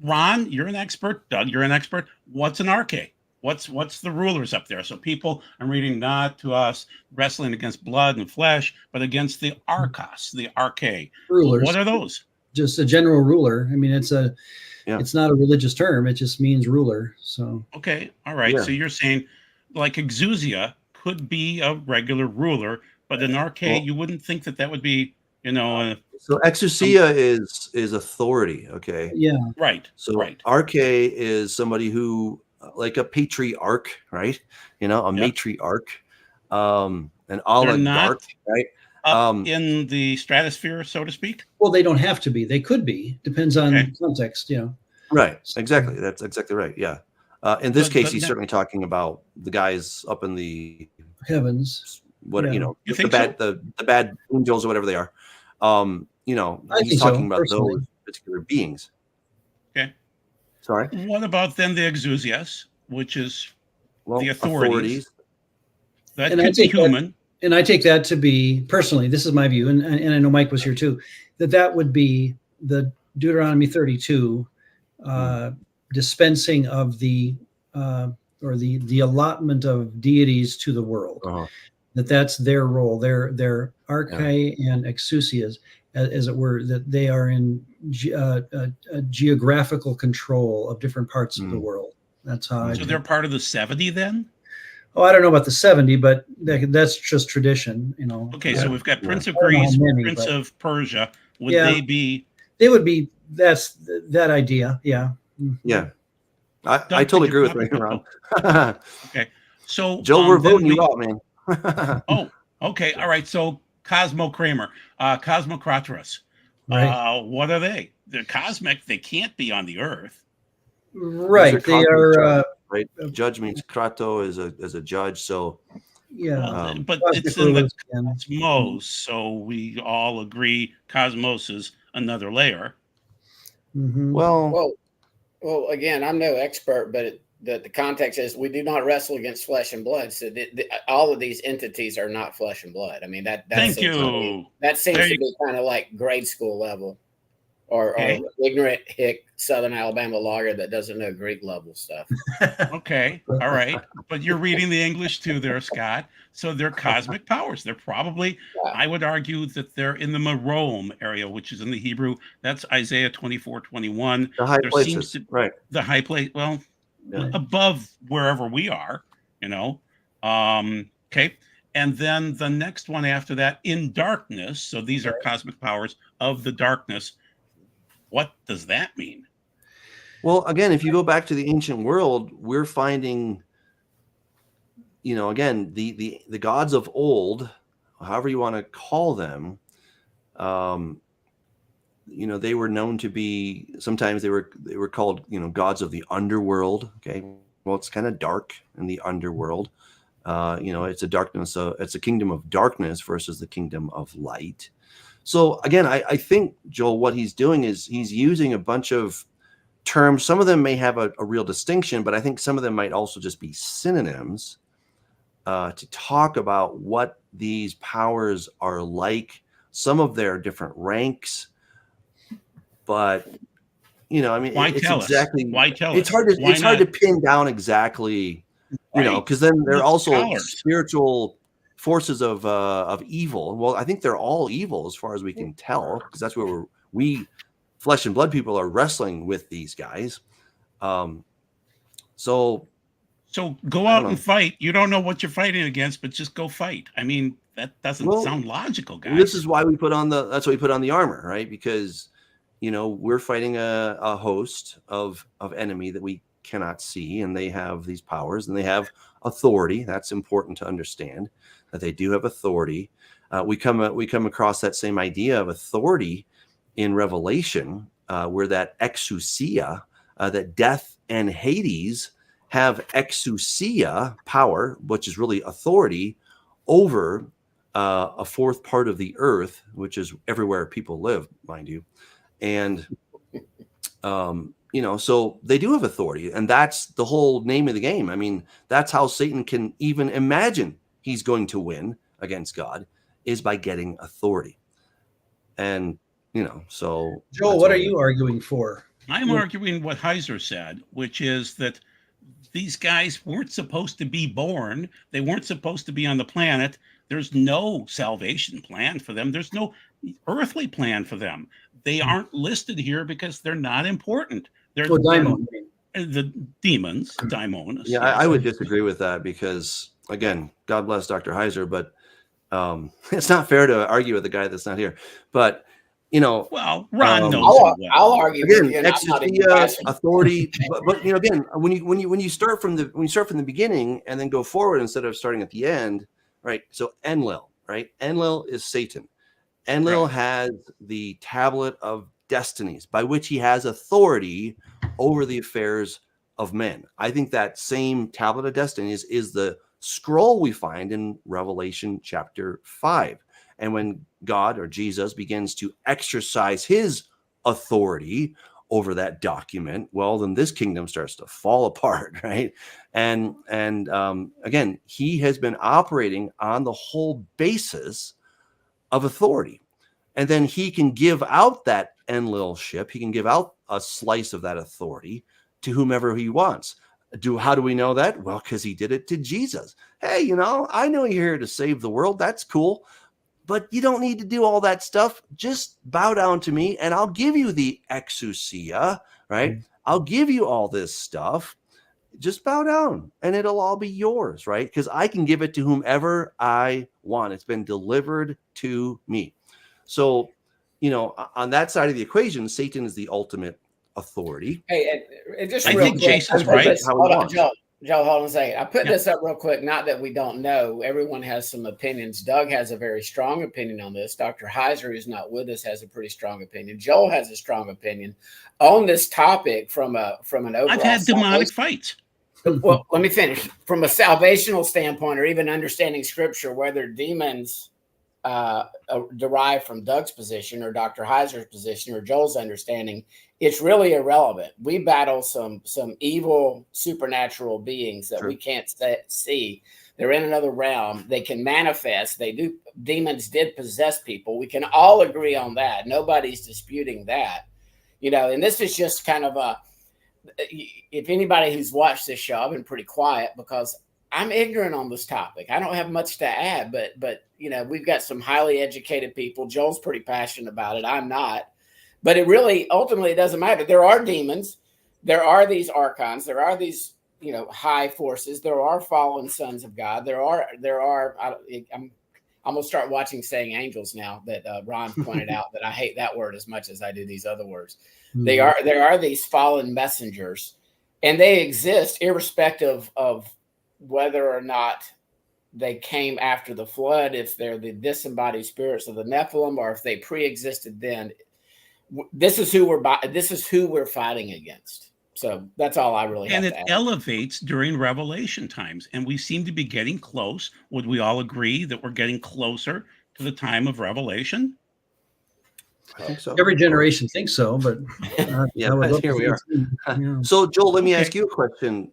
Speaker 2: Ron, you're an expert. Doug, you're an expert. What's an arche? What's the rulers up there? So people, I'm reading, not to us wrestling against blood and flesh, but against the archas, the arche.
Speaker 3: Rulers.
Speaker 2: What are those?
Speaker 3: Just a general ruler. I mean, it's not a religious term. It just means ruler. So
Speaker 2: okay, all right. Yeah. So you're saying like exousia could be a regular ruler, but an arche, you wouldn't think that would be,
Speaker 1: so exousia is authority. Okay.
Speaker 3: Yeah.
Speaker 2: Right.
Speaker 1: So arche is somebody who, like a patriarch, right? A matriarch, an oligarch, right?
Speaker 2: In the stratosphere, so to speak.
Speaker 3: Well, they don't have to be. They could be. Depends on context.
Speaker 1: Right. Exactly. That's exactly right. Yeah. In this case, he's certainly talking about the guys up in the
Speaker 3: heavens.
Speaker 1: The bad angels or whatever they are. He's talking about those particular beings.
Speaker 2: Okay.
Speaker 1: Sorry.
Speaker 2: What about then the exousias, which is the authorities? That could be human.
Speaker 3: And I take that to be, personally, this is my view, and I know Mike was here too, that would be the Deuteronomy 32 dispensing of the allotment of deities to the world. That's their role. Their archae and exousias, as it were, that they are in a geographical control of different parts of the world. That's how.
Speaker 2: So they're part of the 70 then?
Speaker 3: Oh, I don't know about the 70, but that's just tradition,
Speaker 2: Okay, so we've got Prince of Greece, Prince of Persia. Would they be?
Speaker 3: They would be. That's that idea. Yeah.
Speaker 1: Yeah. I totally agree with you, Ron.
Speaker 2: Okay, so
Speaker 1: Joe, we're voting you out, man.
Speaker 2: Oh, okay, all right. So kosmokratoras.
Speaker 3: Right.
Speaker 2: What are they? They're cosmic. They can't be on the earth.
Speaker 3: Right. They are.
Speaker 1: Right. Judge means krato is a judge. So
Speaker 2: but it's in the cosmos, so we all agree cosmos is another layer.
Speaker 3: Mm-hmm.
Speaker 4: Well, again, I'm no expert, but the context is we do not wrestle against flesh and blood. So all of these entities are not flesh and blood. I mean, that seems to be kind of like grade school level or ignorant hick Southern Alabama lawyer that doesn't know Greek level stuff.
Speaker 2: Okay. All right. But you're reading the English too there, Scott. So they're cosmic powers. They're probably, I would argue that they're in the Marome area, which is in the Hebrew. That's Isaiah 24:21.
Speaker 1: The high places. Right.
Speaker 2: The high place. Well, above wherever we are, okay. And then the next one after that, in darkness. So these are cosmic powers of the darkness. What does that mean?
Speaker 1: Well, again, if you go back to the ancient world, we're finding, again, the gods of old, however you want to call them, they were known to be, sometimes they were called, gods of the underworld. Okay. Well, it's kind of dark in the underworld. It's a darkness. It's a kingdom of darkness versus the kingdom of light. So again, I think, Joel, what he's doing is he's using a bunch of terms. Some of them may have a real distinction, but I think some of them might also just be synonyms to talk about what these powers are like, some of their different ranks, but I mean,
Speaker 2: Why
Speaker 1: it's
Speaker 2: tell
Speaker 1: exactly.
Speaker 2: us? Why tell
Speaker 1: it's
Speaker 2: us?
Speaker 1: hard to
Speaker 2: Why
Speaker 1: it's hard
Speaker 2: not?
Speaker 1: to pin down exactly,
Speaker 2: Right.
Speaker 1: because then they're
Speaker 2: With
Speaker 1: also
Speaker 2: scholars.
Speaker 1: spiritual forces of evil. Well, I think they're all evil as far as we can tell, because that's where we flesh and blood people are wrestling with these guys. So
Speaker 2: go out and fight. You don't know what you're fighting against, but just go fight. I mean, that doesn't sound logical, guys.
Speaker 1: This is why we put on the armor, right? Because we're fighting a host of enemy that we cannot see, and they have these powers and they have authority. That's important to understand, that they do have authority. We come across that same idea of authority in Revelation, where that exousia, that death and Hades have exousia power, which is really authority over a fourth part of the earth, which is everywhere people live, mind you. And so they do have authority, and that's the whole name of the game. I mean, that's how Satan can even imagine he's going to win against God, is by getting authority. And so
Speaker 3: Joel, what are you arguing for?
Speaker 2: I'm arguing what Heiser said, which is that these guys weren't supposed to be born. They weren't supposed to be on the planet. There's no salvation plan for them. There's no earthly plan for them. They aren't listed here because they're not important. They're the demons, daimonos.
Speaker 1: Yeah, I would disagree with that, because, again, God bless Dr. Heiser, but it's not fair to argue with a guy that's not here. But
Speaker 2: well, Ron knows.
Speaker 4: I'll argue
Speaker 1: again, exousia, authority. But again, when you start from the beginning and then go forward instead of starting at the end, right? So Enlil, right? Enlil is Satan. Enlil has the tablet of destinies, by which he has authority over the affairs of men. I think that same tablet of destinies is the scroll we find in Revelation chapter 5. And when God, or Jesus, begins to exercise his authority over that document, well, then this kingdom starts to fall apart, right? And again, he has been operating on the whole basis of authority. And then he can give out that Enlilship. He can give out a slice of that authority to whomever he wants. How do we know that? Well, because he did it to Jesus. Hey, I know you're here to save the world. That's cool. But you don't need to do all that stuff. Just bow down to me, and I'll give you the exousia, right? Mm-hmm. I'll give you all this stuff. Just bow down, and it'll all be yours, right? Because I can give it to whomever I want. It's been delivered to me. So, on that side of the equation, Satan is the ultimate authority.
Speaker 4: Hey, and just
Speaker 2: I
Speaker 4: real
Speaker 2: think
Speaker 4: quick,
Speaker 2: Jason's right.
Speaker 4: Hold on, Joe, hold on a second. I put this up real quick. Not that we don't know. Everyone has some opinions. Doug has a very strong opinion on this. Dr. Heiser, who's not with us, has a pretty strong opinion. Joel has a strong opinion on this topic from an overall.
Speaker 2: I've had demonic fights.
Speaker 4: Well, let me finish. From a salvational standpoint, or even understanding scripture, whether demons derive from Doug's position or Dr. Heiser's position or Joel's understanding, it's really irrelevant. We battle some evil supernatural beings that we can't see. They're in another realm. They can manifest. Demons did possess people. We can all agree on that. Nobody's disputing that. And this is just kind of if anybody who's watched this show, I've been pretty quiet because I'm ignorant on this topic. I don't have much to add, but we've got some highly educated people. Joel's pretty passionate about it. I'm not. But it really, ultimately, it doesn't matter. There are demons. There are these archons. There are these, high forces. There are fallen sons of God. There are. I'm going to start watching Saying Angels now that Ron pointed out that I hate that word as much as I do these other words. Mm-hmm. There are these fallen messengers, and they exist irrespective of whether or not they came after the flood, if they're the disembodied spirits of the Nephilim, or if they pre-existed then. This is who we're fighting against. So that's all I really have to add.
Speaker 2: And it elevates during Revelation times, and we seem to be getting close. Would we all agree that we're getting closer to the time of Revelation?
Speaker 1: I think so.
Speaker 3: Every generation thinks so, but
Speaker 1: here we are. So, Joel, let me ask you a question.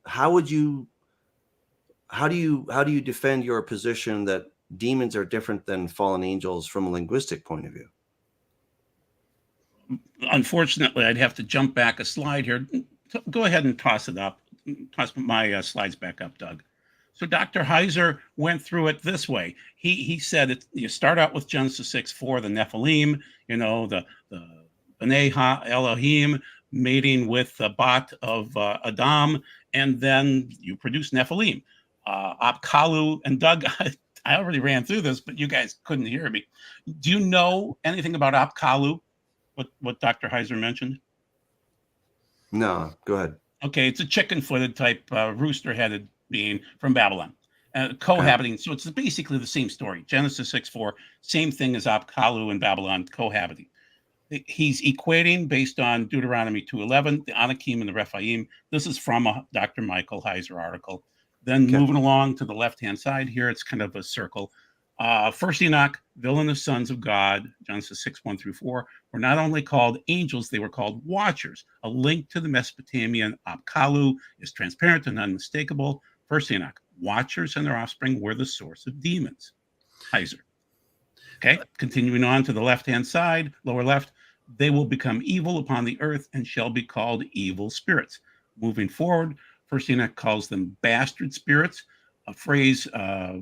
Speaker 1: How do you defend your position that demons are different than fallen angels from a linguistic point of view?
Speaker 2: Unfortunately, I'd have to jump back a slide here. Go ahead and toss it up. Toss my slides back up, Doug. So Dr. Heiser went through it this way. He said you start out with Genesis 6:4, the Nephilim, the B'nai Elohim mating with the Bat of Adam, and then you produce Nephilim. Apkalu, and Doug, I already ran through this, but you guys couldn't hear me. Do you know anything about Apkalu? What Dr. Heiser mentioned?
Speaker 1: No, go ahead.
Speaker 2: Okay, it's a chicken-footed type rooster-headed being from Babylon, cohabiting. Okay. So it's basically the same story. Genesis 6:4, same thing as Apkalu in Babylon, cohabiting. He's equating based on Deuteronomy 2:11, the Anakim and the Rephaim. This is from a Dr. Michael Heiser article. Then moving along to the left-hand side here, it's kind of a circle. First Enoch, villainous sons of God, Genesis 6:1-4, were not only called angels, they were called watchers. A link to the Mesopotamian Apkalu is transparent and unmistakable. First Enoch, watchers and their offspring were the source of demons. Heiser. Okay, continuing on to the left-hand side, lower left, they will become evil upon the earth and shall be called evil spirits. Moving forward, First Enoch calls them bastard spirits, a phrase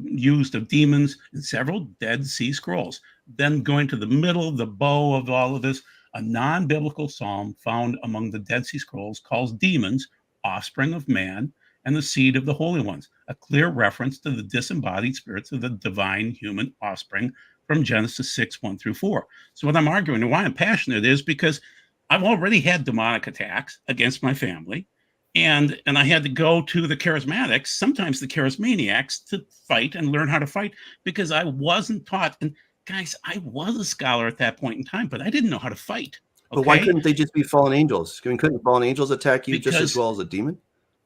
Speaker 2: used of demons in several Dead Sea Scrolls. Then going to the middle, the bow of all of this, a non-biblical psalm found among the Dead Sea Scrolls calls demons offspring of man and the seed of the holy ones, a clear reference to the disembodied spirits of the divine human offspring from Genesis 6:1-4. So what I'm arguing and why I'm passionate is because I've already had demonic attacks against my family. And I had to go to the charismatics, sometimes the charismaniacs, to fight and learn how to fight because I wasn't taught. And guys, I was a scholar at that point in time, but I didn't know how to fight.
Speaker 1: Okay? But why couldn't they just be fallen angels? Couldn't fallen angels attack you just as well as a demon?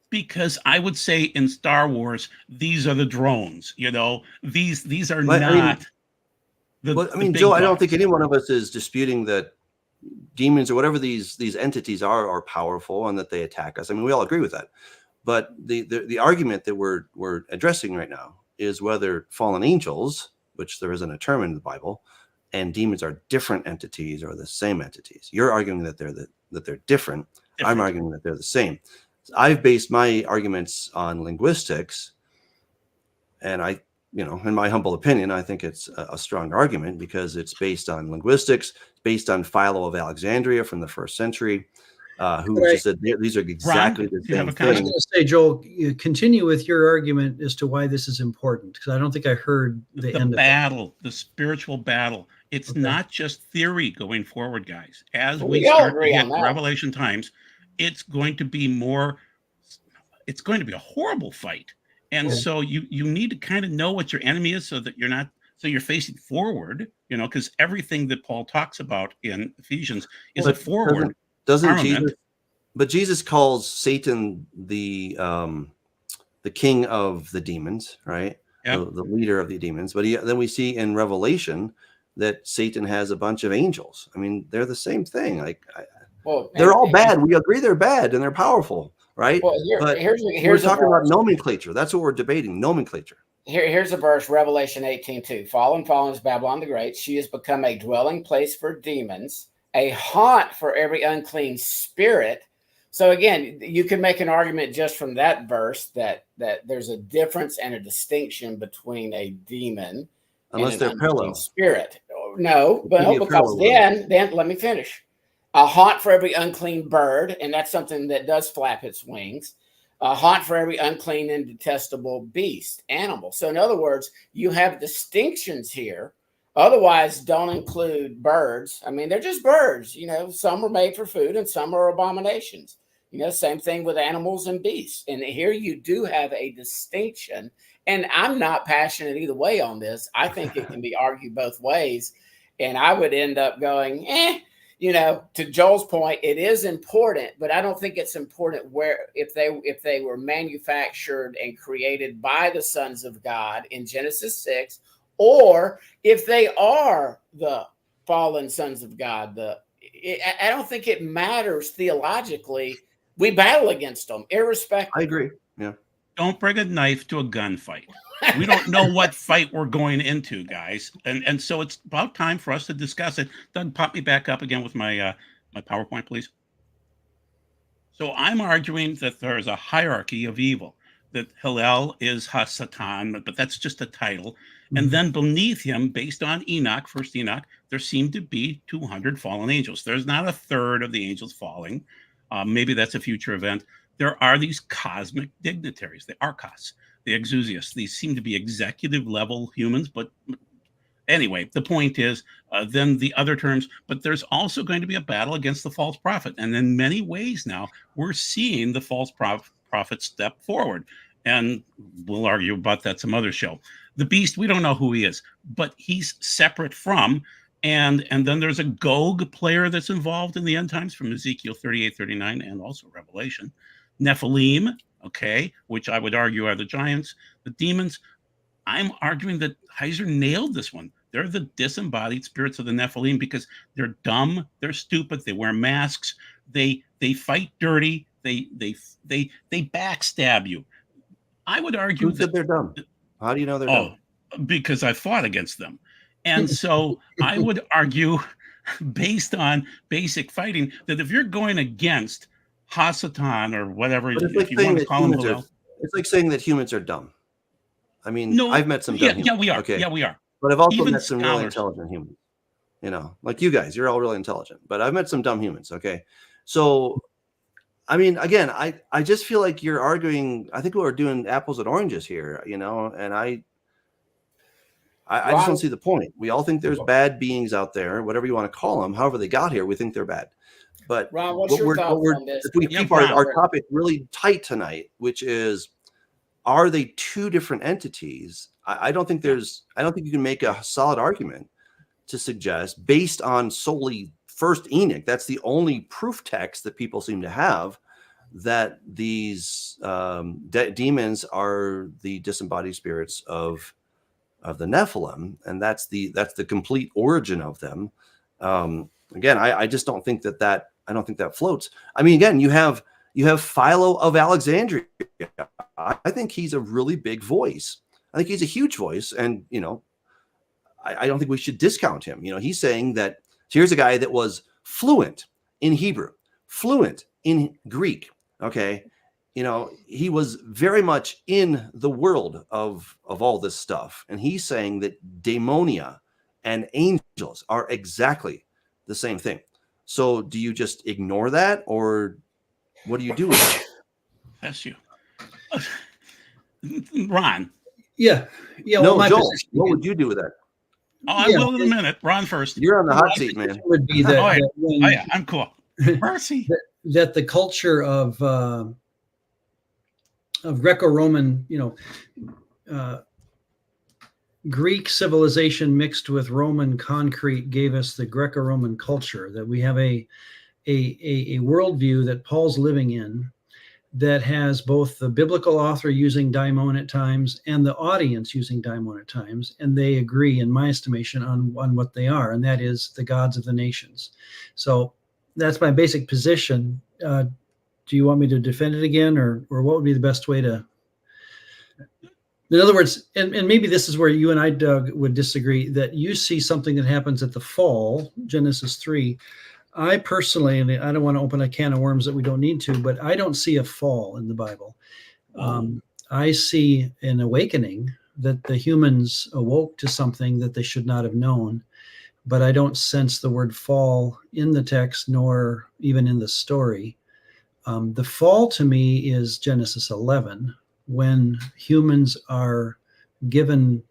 Speaker 2: Because I would say in Star Wars, these are the drones. These are
Speaker 1: but,
Speaker 2: not.
Speaker 1: Joe, I don't think any one of us is disputing that demons or whatever these entities are powerful and that they attack us. I mean, we all agree with that. But the argument that we're addressing right now is whether fallen angels, which there isn't a term in the Bible, and demons are different entities or the same entities. You're arguing that they're different. I'm arguing that they're the same. I've based my arguments on linguistics, and in my humble opinion, I think it's a strong argument because it's based on linguistics, based on Philo of Alexandria from the 1st century, who just said these are exactly the same thing.
Speaker 3: I was going to say, Joel, you continue with your argument as to why this is important, because I don't think I heard the end
Speaker 2: battle,
Speaker 3: of it.
Speaker 2: the spiritual battle. It's not just theory going forward, guys. As
Speaker 4: we
Speaker 2: start to hit Revelation times, it's going to be a horrible fight. And so you need to kind of know what your enemy is so that you're facing forward, because everything that Paul talks about in Ephesians is a forward.
Speaker 1: Doesn't Jesus? But Jesus calls Satan the king of the demons, right? Yep. The leader of the demons. But then we see in Revelation that Satan has a bunch of angels. I mean, they're the same thing. They're all bad. We agree they're bad and they're powerful. Right.
Speaker 4: Well, here's
Speaker 1: we're talking about nomenclature. That's what we're debating. Nomenclature.
Speaker 4: Here's a verse, Revelation 18:2. Fallen is Babylon the Great. She has become a dwelling place for demons, a haunt for every unclean spirit. So again, you can make an argument just from that verse that there's a difference and a distinction between a demon
Speaker 1: unless
Speaker 4: and an
Speaker 1: they're parallel
Speaker 4: spirit. No, but because then let me finish. A haunt for every unclean bird, and that's something that does flap its wings. A haunt for every unclean and detestable beast, animal. So in other words, you have distinctions here. Otherwise, don't include birds. I mean, they're just birds. Some are made for food and some are abominations. Same thing with animals and beasts. And here you do have a distinction. And I'm not passionate either way on this. I think it can be argued both ways. And I would end up going, to Joel's point, it is important, but I don't think it's important if they were manufactured and created by the sons of God in Genesis 6, or if they are the fallen sons of God. I don't think it matters theologically. We battle against them, irrespective.
Speaker 1: I agree. Yeah.
Speaker 2: Don't bring a knife to a gunfight. We don't know what fight we're going into, guys, and so it's about time for us to discuss it. Doug, pop me back up again with my my PowerPoint, please. So I'm arguing that there is a hierarchy of evil. That Hillel is Hasatan, but that's just a title. And then beneath him, based on Enoch, first Enoch, there seem to be 200 fallen angels. There's not a third of the angels falling. Maybe that's a future event. There are these cosmic dignitaries, the archas, the exousias. These seem to be executive level humans, but anyway, the point is then the other terms, but there's also going to be a battle against the false prophet. And in many ways now, we're seeing the false prophet step forward. And we'll argue about that some other show. The beast, we don't know who he is, but he's separate from. And then there's a Gog player that's involved in the end times from Ezekiel 38, 39, and also Revelation. Nephilim, okay, which I would argue are the giants, the demons. I'm arguing that Heiser nailed this one. They're the disembodied spirits of the Nephilim because they're dumb, they're stupid, they wear masks, they fight dirty, they backstab you. I would argue
Speaker 1: that they're dumb. How do you know they're dumb?
Speaker 2: Because I fought against them. And so I would argue, based on basic fighting, that if you're going against Hasatan or whatever, if you want to call them,
Speaker 1: it's like saying that humans are dumb. I mean, no, I've met some dumb humans.
Speaker 2: Yeah, we are.
Speaker 1: Okay.
Speaker 2: Yeah, we are.
Speaker 1: But I've also met some really intelligent humans. You know, like you guys, you're all really intelligent. But I've met some dumb humans. Okay. So, I mean, again, I just feel like you're arguing. I think we're doing apples and oranges here, you know, and I just don't see the point. We all think there's bad beings out there, whatever you want to call them. However they got here, we think they're bad. But
Speaker 4: Ron, what's your thoughts on this?
Speaker 1: If we keep our topic really tight tonight, which is, are they two different entities? I don't think you can make a solid argument to suggest, based on solely first Enoch, that's the only proof text that people seem to have, that these demons are the disembodied spirits of the Nephilim, and that's the complete origin of them. Again, I just don't think that I don't think that floats. I mean, again, you have Philo of Alexandria. I think he's a really big voice. I think he's a huge voice, and you know, I don't think we should discount him. You know, he's saying that. So here's a guy that was fluent in Hebrew, fluent in Greek. Okay, you know, he was very much in the world of all this stuff, and he's saying that daemonia and angels are exactly the same thing. So do you just ignore that, or what do you do with it?
Speaker 2: That's you, Ron.
Speaker 3: Yeah.
Speaker 1: No, well, Joel, what would you do with that?
Speaker 2: Oh, I will in a minute. Ron first.
Speaker 1: You're on the hot seat, man.
Speaker 3: Would be that,
Speaker 2: yeah, I'm cool. Mercy.
Speaker 3: that the culture of Greco-Roman, you know, Greek civilization mixed with Roman concrete gave us the Greco-Roman culture. That we have a worldview that Paul's living in, that has both the biblical author using daimon at times and the audience using daimon at times, and they agree, in my estimation, on what they are, and that is the gods of the nations. So that's my basic position. Do you want me to defend it again, or what would be the best way to? In other words, and maybe this is where you and I, Doug, would disagree, that you see something that happens at the fall, Genesis 3. I personally, and I don't want to open a can of worms that we don't need to, but I don't see a fall in the Bible. I see an awakening, that the humans awoke to something that they should not have known, but I don't sense the word fall in the text, nor even in the story. The fall to me is Genesis 11, when humans are given,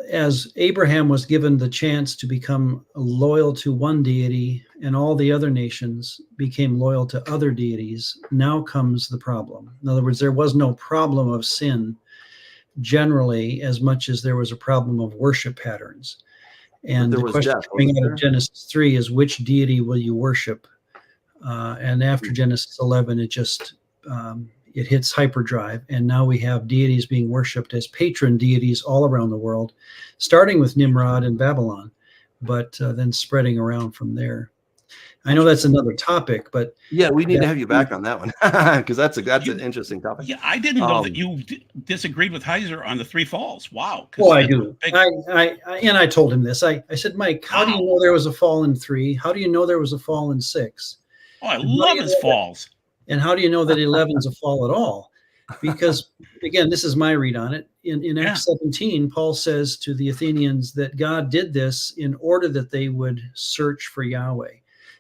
Speaker 3: as Abraham was given the chance to become loyal to one deity, and all the other nations became loyal to other deities, now comes the problem. In other words, there was no problem of sin generally as much as there was a problem of worship patterns. And the question coming out of Genesis 3 is, which deity will you worship? And after Genesis 11, it just it hits hyperdrive, and now we have deities being worshipped as patron deities all around the world, starting with Nimrod in Babylon, but then spreading around from there. I know that's another topic, but
Speaker 1: yeah, we need to have you back on that one because that's an interesting topic.
Speaker 2: Yeah, I didn't know that you disagreed with Heiser on the three falls. Wow.
Speaker 3: Well, I do. I told him this. I said, Mike, how do you know there was a fall in 3? How do you know there was a fall in 6?
Speaker 2: Oh, I love his falls.
Speaker 3: And how do you know that 11 is a fall at all? Because again, this is my read on it. In Acts 17, Paul says to the Athenians that God did this in order that they would search for Yahweh.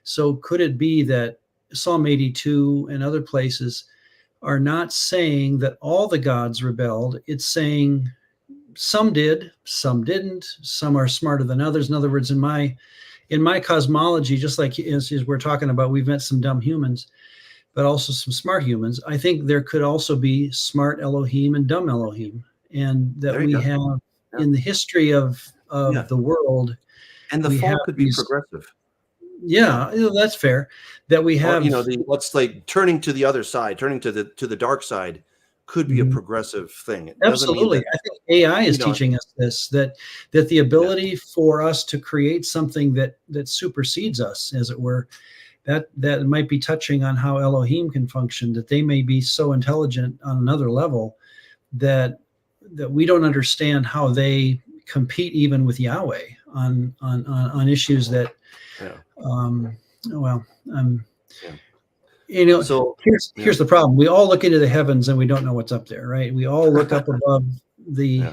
Speaker 3: So could it be that Psalm 82 and other places are not saying that all the gods rebelled? It's saying some did, some didn't, some are smarter than others. In other words, in my cosmology, just like as we're talking about, we've met some dumb humans, but also some smart humans. I think there could also be smart Elohim and dumb Elohim, and that we have in the history of the world.
Speaker 1: And the fall could be progressive.
Speaker 3: Yeah, that's fair. That we have,
Speaker 1: what's like turning to the other side, turning to the dark side, could be a progressive thing.
Speaker 3: Absolutely, I think AI is teaching us this, that the ability for us to create something that supersedes us, as it were, that might be touching on how Elohim can function. That they may be so intelligent on another level that we don't understand how they compete even with Yahweh on issues that. So here's the problem. We all look into the heavens and we don't know what's up there, right? We all look up above the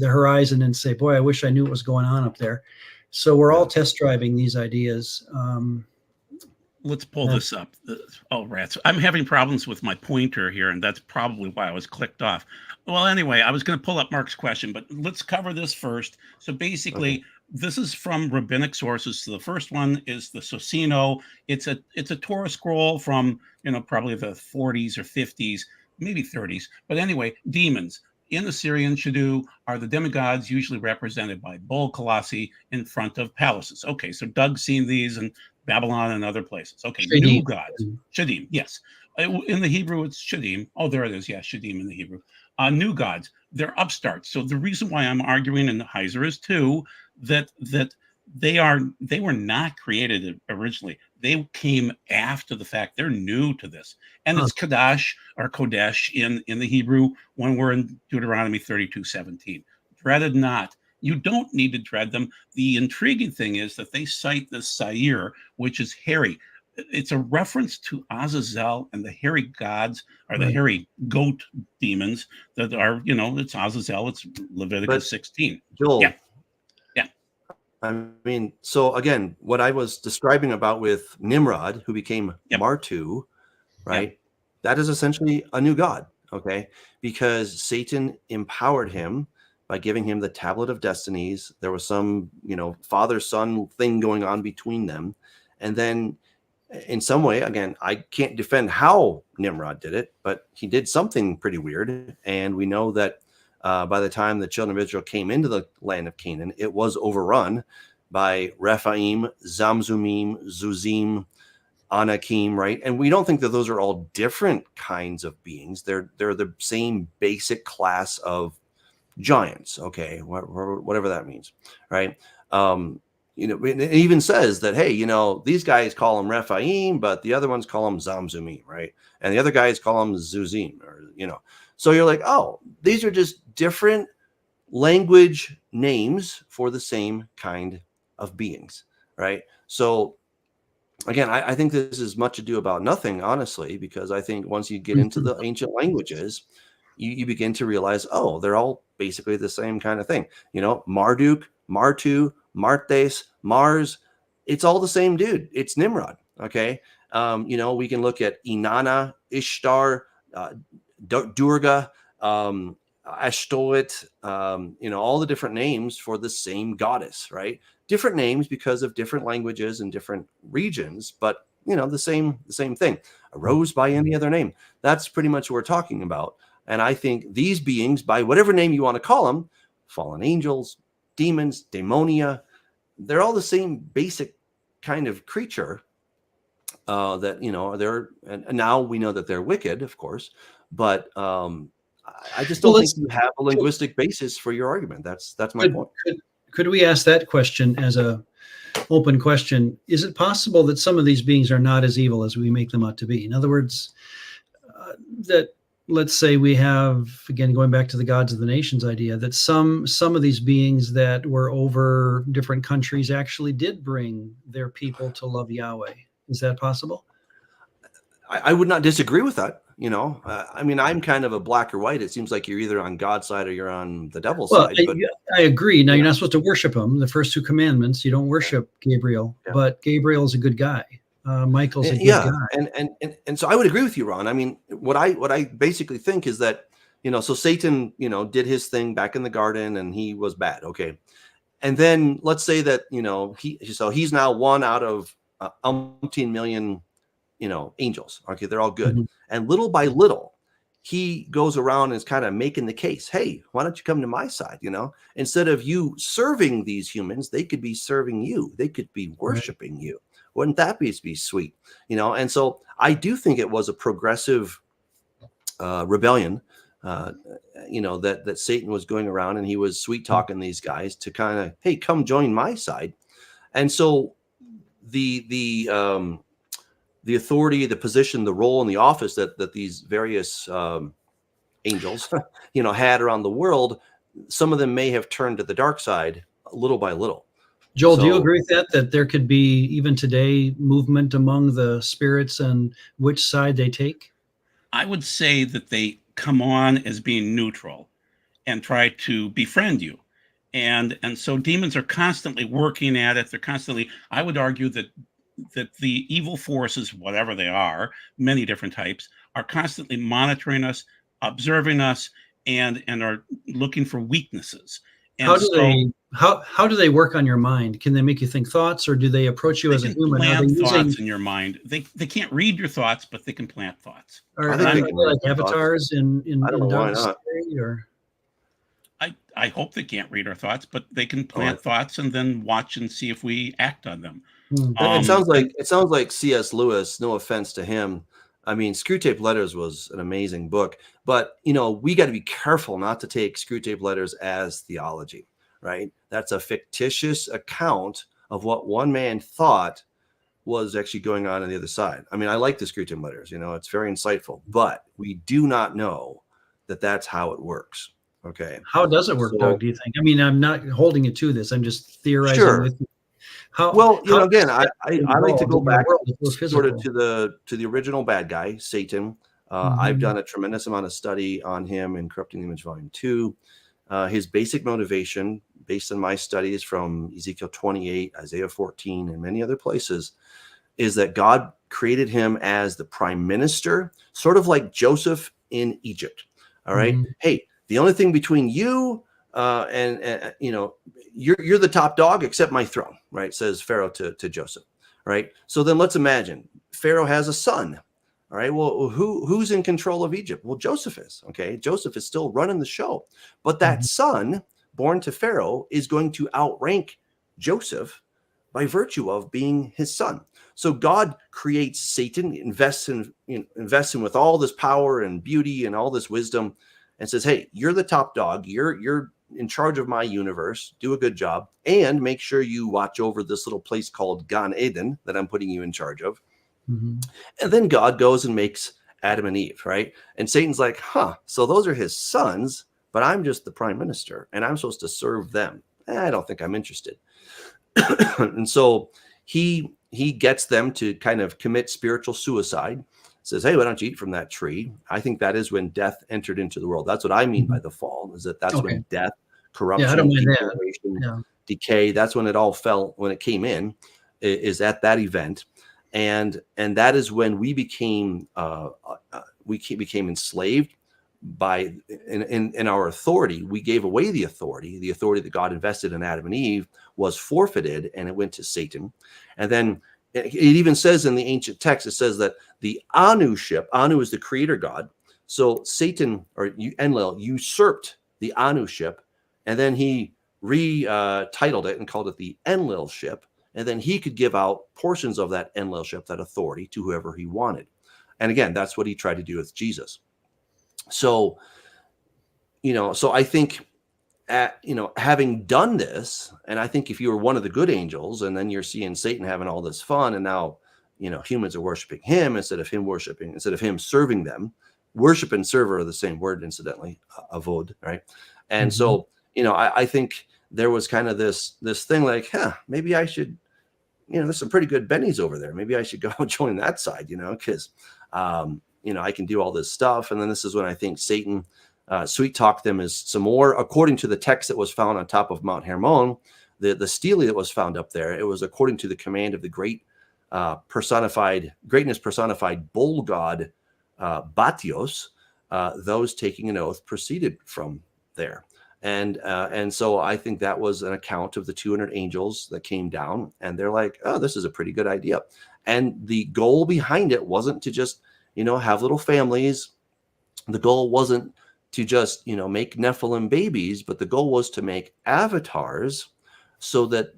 Speaker 3: horizon and say, boy, I wish I knew what was going on up there. So we're all test driving these ideas.
Speaker 2: Let's pull this up. Oh, rats. I'm having problems with my pointer here, and that's probably why I was clicked off. Well, anyway, I was going to pull up Mark's question, but let's cover this first. So basically, this is from rabbinic sources. So the first one is the Socino. It's a Torah scroll from, probably the 40s or 50s, maybe 30s. But anyway, demons. In the Syrian Shadu are the demigods, usually represented by bull colossi in front of palaces. Okay, so Doug's seen these in Babylon and other places. Okay,
Speaker 3: Shadim.
Speaker 2: New gods. Shadim, yes. In the Hebrew, it's Shadim. Oh, there it is. Yeah, Shadim in the Hebrew. New gods, they're upstarts. So the reason why I'm arguing, and Heiser is too, that they were not created originally. They came after the fact. They're new to this. And it's Kadash or Kodesh in the Hebrew when we're in Deuteronomy 32:17. Dreaded not. You don't need to dread them. The intriguing thing is that they cite the Sair, which is hairy. It's a reference to Azazel and the hairy gods, or the hairy goat demons that are, it's Azazel, it's Leviticus 16.
Speaker 1: Joel, I mean, so again, what I was describing about with Nimrod, who became Martu, right? That is essentially a new god, okay? Because Satan empowered him by giving him the tablet of destinies. There was some, father-son thing going on between them. And then in some way, again, I can't defend how Nimrod did it, but he did something pretty weird. And we know that by the time the children of Israel came into the land of Canaan, it was overrun by Rephaim, Zamzumim, Zuzim, Anakim, right? And we don't think that those are all different kinds of beings. They're the same basic class of giants, okay, whatever that means, right? It even says that, hey, these guys call them Rephaim, but the other ones call them Zamzumim, right? And the other guys call them Zuzim, or So you're like, oh, these are just different language names for the same kind of beings, right? So again, I think this is much ado about nothing, honestly, because I think once you get into the ancient languages, you begin to realize, oh, they're all basically the same kind of thing. Marduk, Martu, Martes, Mars, it's all the same dude. It's Nimrod, okay? We can look at Inanna, Ishtar, Durga, Ashtoret, all the different names for the same goddess, right? Different names because of different languages and different regions, but the same thing. Arose by any other name. That's pretty much what we're talking about. And I think these beings, by whatever name you want to call them, fallen angels, demons, daemonia, they're all the same basic kind of creature that, they're, and now we know that they're wicked, of course, but I just don't think you have a linguistic basis for your argument. That's my point.
Speaker 3: Could we ask that question as a open question. Is it possible that some of these beings are not as evil as we make them out to be? In other words, that let's say we have, again, going back to the gods of the nations idea, that some of these beings that were over different countries actually did bring their people to love Yahweh. Is that possible?
Speaker 1: I would not disagree with that. I mean, I'm kind of a black or white. It seems like you're either on God's side or you're on the devil's side. But
Speaker 3: I agree. Now, you're not supposed to worship him. The first 2 commandments, you don't worship Gabriel, but Gabriel's a good guy. Michael's a good guy.
Speaker 1: And so I would agree with you, Ron. I mean, what I basically think is that, so Satan, did his thing back in the garden and he was bad. Okay. And then let's say that, he's now 1 out of umpteen million, angels. Okay. They're all good. Mm-hmm. And little by little, he goes around and is kind of making the case. Hey, why don't you come to my side? Instead of you serving these humans, they could be serving you. They could be worshiping you. Wouldn't that be sweet? And so I do think it was a progressive rebellion, that Satan was going around and he was sweet talking these guys to kind of, hey, come join my side. And so the authority, the position, the role, and the office that these various angels, had around the world, some of them may have turned to the dark side little by little.
Speaker 3: Joel, do you agree with that there could be, even today, movement among the spirits and which side they take?
Speaker 2: I would say that they come on as being neutral and try to befriend you. And so demons are constantly working at it. They're constantly, I would argue that the evil forces, whatever they are, many different types, are constantly monitoring us, observing us, and are looking for weaknesses. And
Speaker 3: how do they work on your mind? Can they make you think thoughts, or do they approach you as a human?
Speaker 2: Plant thoughts in your mind. They can't read your thoughts, but they can plant thoughts.
Speaker 3: Are they like avatars in
Speaker 1: I don't know why not.
Speaker 3: Or?
Speaker 2: I hope they can't read our thoughts, but they can plant thoughts and then watch and see if we act on them.
Speaker 1: It sounds like C.S. Lewis. No offense to him. I mean, Screwtape Letters was an amazing book, but we got to be careful not to take Screwtape Letters as theology, right? That's a fictitious account of what one man thought was actually going on the other side. I mean, I like the Screwtape Letters. It's very insightful, but we do not know that that's how it works. Okay.
Speaker 3: How does it work, Doug, do you think? I mean, I'm not holding you to this. I'm just theorizing with you.
Speaker 1: Again, I like to go back sort of to the original bad guy, Satan. I've done a tremendous amount of study on him in Corrupting the Image Volume 2. His basic motivation, based on my studies from Ezekiel 28, Isaiah 14, and many other places, is that God created him as the prime minister, sort of like Joseph in Egypt. All right. Mm-hmm. Hey, the only thing between you and you're the top dog except my throne, right? Says Pharaoh to Joseph, right? So then let's imagine Pharaoh has a son. All right. Well, who's in control of Egypt? Well, Joseph is. Okay. Joseph is still running the show, but that son born to Pharaoh is going to outrank Joseph by virtue of being his son. So God creates Satan, invests in with all this power and beauty and all this wisdom, and says, "Hey, you're the top dog. You're in charge of my universe. Do a good job, and make sure you watch over this little place called Gan Eden that I'm putting you in charge of." Mm-hmm. And then God goes and makes Adam and Eve, right? And Satan's like, so those are his sons, but I'm just the prime minister, and I'm supposed to serve them. I don't think I'm interested. And so he gets them to kind of commit spiritual suicide. Says, hey, why don't you eat from that tree? I think that is when death entered into the world. That's what I mean by the fall, is that's when death, corruption, decay, that's when it all fell, when it came in, is at that event. And that is when we became enslaved by in our authority. We gave away the authority that God invested in Adam and Eve was forfeited, and it went to Satan. And then it even says in the ancient text, it says that the Anu ship, Anu is the creator God. So Satan, or Enlil, usurped the Anu ship, and then he retitled it and called it the Enlil ship. And then he could give out portions of that Enlil ship, that authority, to whoever he wanted. And again, that's what he tried to do with Jesus. So, so I think having done this, and I think if you were one of the good angels, and then you're seeing Satan having all this fun, and now, humans are worshiping him instead of him serving them. Worship and serve are the same word, incidentally, avod, right? And so, I think there was kind of this thing like, maybe I should, there's some pretty good bennies over there. Maybe I should go join that side, because, I can do all this stuff. And then this is when I think Satan sweet talked them as some more, according to the text that was found on top of Mount Hermon, the stele that was found up there. It was according to the command of the greatness personified bull god Batios. Those taking an oath proceeded from there. And so I think that was an account of the 200 angels that came down, and they're like, oh, this is a pretty good idea. And the goal behind it wasn't to just, have little families. The goal wasn't to just, make Nephilim babies, but the goal was to make avatars so that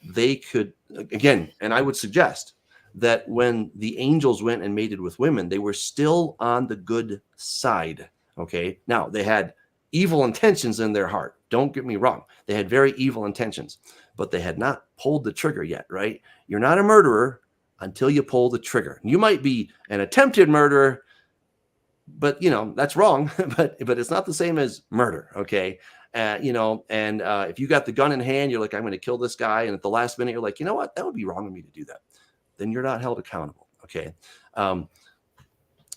Speaker 1: they could, again, and I would suggest that when the angels went and mated with women, they were still on the good side. Okay. Now they had evil intentions in their heart. Don't get me wrong. They had very evil intentions, but they had not pulled the trigger yet, right? You're not a murderer until you pull the trigger. You might be an attempted murderer, but that's wrong, but it's not the same as murder. Okay. If you got the gun in hand, you're like, I'm going to kill this guy. And at the last minute, you're like, you know what? That would be wrong of me to do that. Then you're not held accountable. Okay. Now,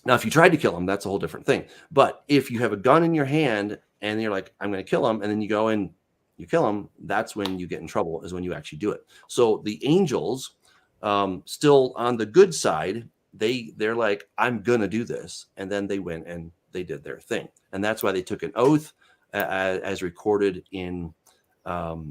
Speaker 1: if you tried to kill him, that's a whole different thing. But if you have a gun in your hand and you're like, I'm going to kill him, and then you go and you kill him, that's when you get in trouble, is when you actually do it. So the angels, still on the good side, they're like, I'm going to do this. And then they went and they did their thing. And that's why they took an oath as recorded in that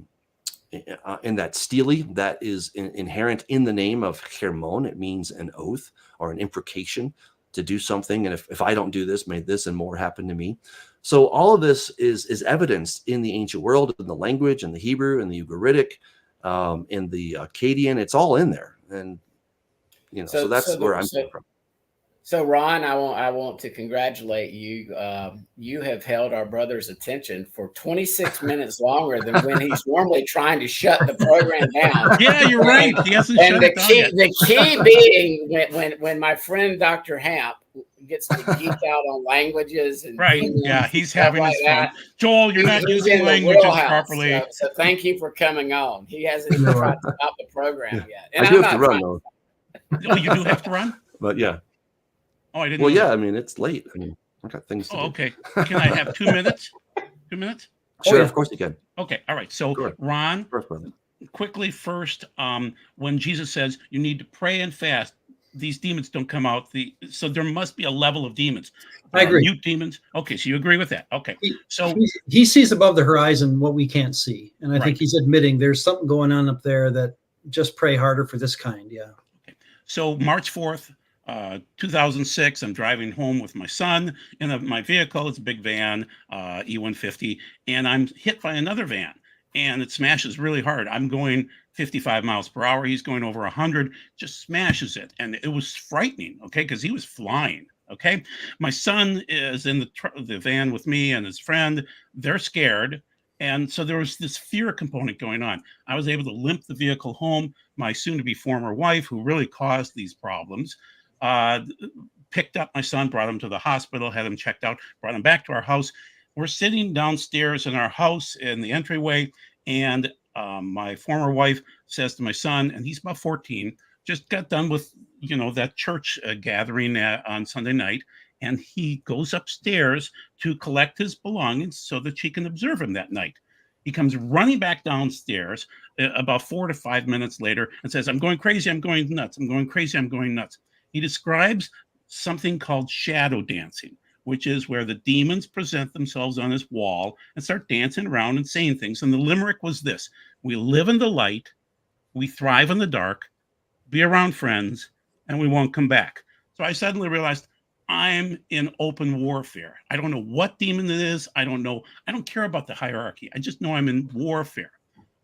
Speaker 1: stele that is inherent in the name of Hermon. It means an oath or an imprecation to do something. And if I don't do this, may this and more happen to me. So all of this is evidenced in the ancient world, in the language, in the Hebrew, in the Ugaritic, in the Akkadian. It's all in there. And, so that's where I'm coming from.
Speaker 4: So Ron, I want to congratulate you. You have held our brother's attention for 26 minutes longer than when he's normally trying to shut the program down.
Speaker 2: Yeah, you're right. He hasn't shut it down yet.
Speaker 4: The key being when my friend Dr. Hamp gets to geek out on languages and
Speaker 2: right. Yeah, he's having his fun. Joel, you're not using languages properly.
Speaker 4: So thank you for coming on. He hasn't even tried to stop the program yet. And
Speaker 1: I do have to run though.
Speaker 2: Oh, you do have to run?
Speaker 1: But yeah.
Speaker 2: Oh, I didn't.
Speaker 1: Well, yeah. I mean, it's late. I mean, I got things to do.
Speaker 2: Okay. Can I have 2 minutes? 2 minutes?
Speaker 1: Sure, of course you can.
Speaker 2: Okay. All right. So,
Speaker 1: sure.
Speaker 2: Ron,
Speaker 1: brother.
Speaker 2: Quickly first, when Jesus says you need to pray and fast, these demons don't come out. So there must be a level of demons.
Speaker 3: I agree.
Speaker 2: Mute demons. Okay, so you agree with that? Okay. So
Speaker 3: he sees above the horizon what we can't see, and I think he's admitting there's something going on up there that just pray harder for this kind. Yeah.
Speaker 2: Okay. So March 4th. 2006, I'm driving home with my son in my vehicle. It's a big van, E150, and I'm hit by another van, and it smashes really hard. I'm going 55 miles per hour. He's going over 100, just smashes it. And it was frightening, okay, because he was flying, okay? My son is in the van with me and his friend. They're scared. And so there was this fear component going on. I was able to limp the vehicle home. My soon-to-be former wife, who really caused these problems, picked up my son, brought him to the hospital, had him checked out, brought him back to our house. We're sitting downstairs in our house in the entryway, and my former wife says to my son, and he's about 14, just got done with, that church gathering on Sunday night, and he goes upstairs to collect his belongings so that she can observe him that night. He comes running back downstairs about 4 to 5 minutes later and says, I'm going crazy, I'm going nuts, I'm going crazy, I'm going nuts. He describes something called shadow dancing, which is where the demons present themselves on his wall and start dancing around and saying things. And the limerick was this: we live in the light, we thrive in the dark, be around friends, and we won't come back. So I suddenly realized I'm in open warfare. I don't know what demon it is. I don't know. I don't care about the hierarchy. I just know I'm in warfare.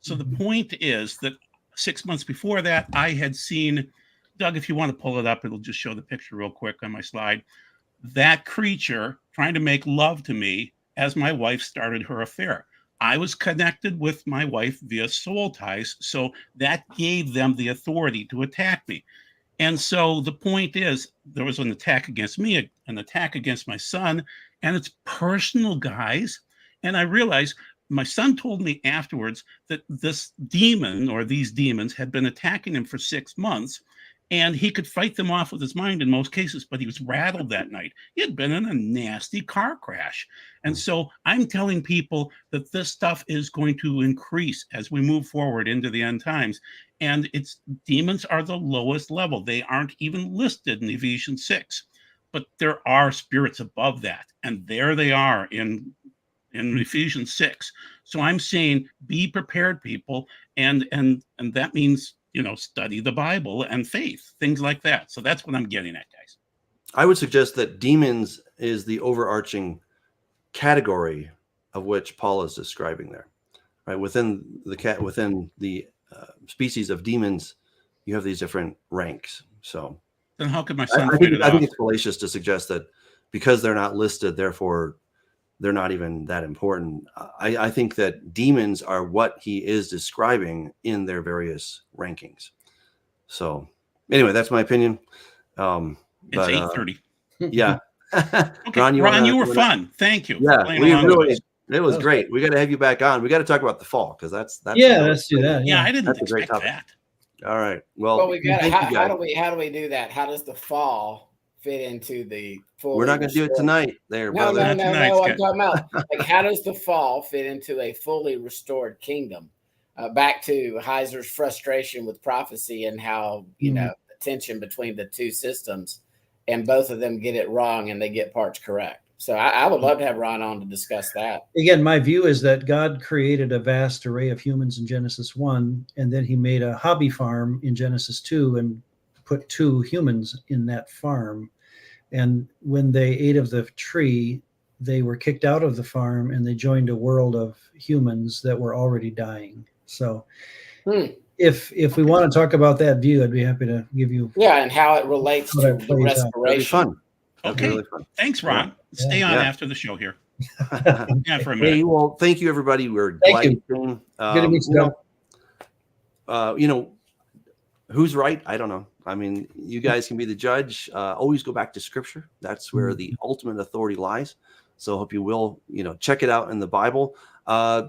Speaker 2: So the point is that 6 months before that, I had seen, Doug, if you want to pull it up, it'll just show the picture real quick on my slide. That creature trying to make love to me as my wife started her affair. I was connected with my wife via soul ties, so that gave them the authority to attack me. And so the point is, there was an attack against me, an attack against my son, and it's personal, guys. And I realized my son told me afterwards that this demon or these demons had been attacking him for 6 months, and he could fight them off with his mind in most cases, but he was rattled that night. He had been in a nasty car crash. And so I'm telling people that this stuff is going to increase as we move forward into the end times. And it's demons are the lowest level. They aren't even listed in Ephesians 6, but there are spirits above that. And there they are in Ephesians 6. So I'm saying be prepared, people. And that means, study the Bible and faith, things like that. So that's what I'm getting at, guys.
Speaker 1: I would suggest that demons is the overarching category of which Paul is describing there, right? Within the species of demons, you have these different ranks. So
Speaker 2: then how could my son
Speaker 1: I
Speaker 2: fight it
Speaker 1: think
Speaker 2: off?
Speaker 1: it's fallacious to suggest that because they're not listed, therefore they're not even that important. I think that demons are what he is describing in their various rankings. So anyway, that's my opinion.
Speaker 2: It's 8:30.
Speaker 1: Yeah.
Speaker 2: Okay,
Speaker 1: Ron,
Speaker 2: you were fun. Thank you.
Speaker 1: Yeah, it was
Speaker 3: That
Speaker 1: great. We got to have you back on. We got to talk about the fall because that's
Speaker 3: let's do that.
Speaker 2: Yeah, I didn't
Speaker 1: That's a great
Speaker 2: expect
Speaker 1: topic.
Speaker 2: that.
Speaker 1: All right. Well,
Speaker 4: we got
Speaker 1: thank you
Speaker 4: how
Speaker 1: guys.
Speaker 4: do we do that? How does the fall fit into the full?
Speaker 1: We're not going to do it tonight, there,
Speaker 4: No,
Speaker 1: brother.
Speaker 4: no. I'm talking about like how does the fall fit into a fully restored kingdom? Back to Heiser's frustration with prophecy and how the tension between the two systems, and both of them get it wrong and they get parts correct. So I would love to have Ron on to discuss that.
Speaker 3: Again, my view is that God created a vast array of humans in Genesis 1, and then he made a hobby farm in Genesis 2 and put 2 humans in that farm. And when they ate of the tree, they were kicked out of the farm and they joined a world of humans that were already dying. So if we want to talk about that view, I'd be happy to give you.
Speaker 4: Yeah, and how it relates to the
Speaker 1: That'd be
Speaker 4: restoration.
Speaker 1: fun.
Speaker 2: Okay.
Speaker 1: Really fun.
Speaker 2: Thanks, Ron. Stay on after the show here. Yeah, for a minute.
Speaker 1: Hey, well, thank you, everybody. We're
Speaker 3: Thank
Speaker 1: glad
Speaker 3: you. Good to meet you.
Speaker 1: Who's right? I don't know. I mean, you guys can be the judge. Always go back to Scripture. That's where the ultimate authority lies. So I hope you will, check it out in the Bible.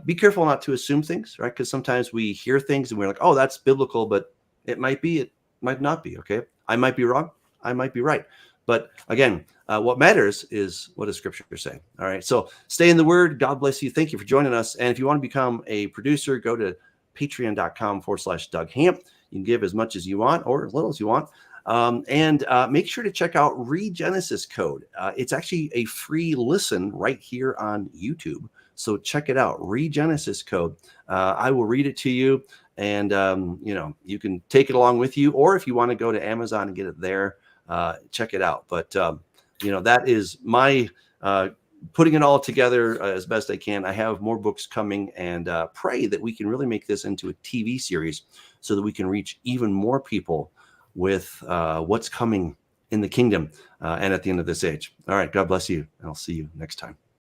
Speaker 1: Be careful not to assume things, right? Because sometimes we hear things and we're like, oh, that's biblical, but it might be, it might not be. Okay. I might be wrong. I might be right. But again, what matters is what does Scripture say? All right. So stay in the Word. God bless you. Thank you for joining us. And if you want to become a producer, go to patreon.com/Doug Hamp. You can give as much as you want or as little as you want. And make sure to check out Regenesis Code. It's actually a free listen right here on YouTube. So check it out. Regenesis Code. I will read it to you, and you can take it along with you, or if you want to go to Amazon and get it there, check it out. But that is my putting it all together as best I can. I have more books coming, and pray that we can really make this into a TV series so that we can reach even more people with what's coming in the kingdom and at the end of this age. All right. God bless you. And I'll see you next time.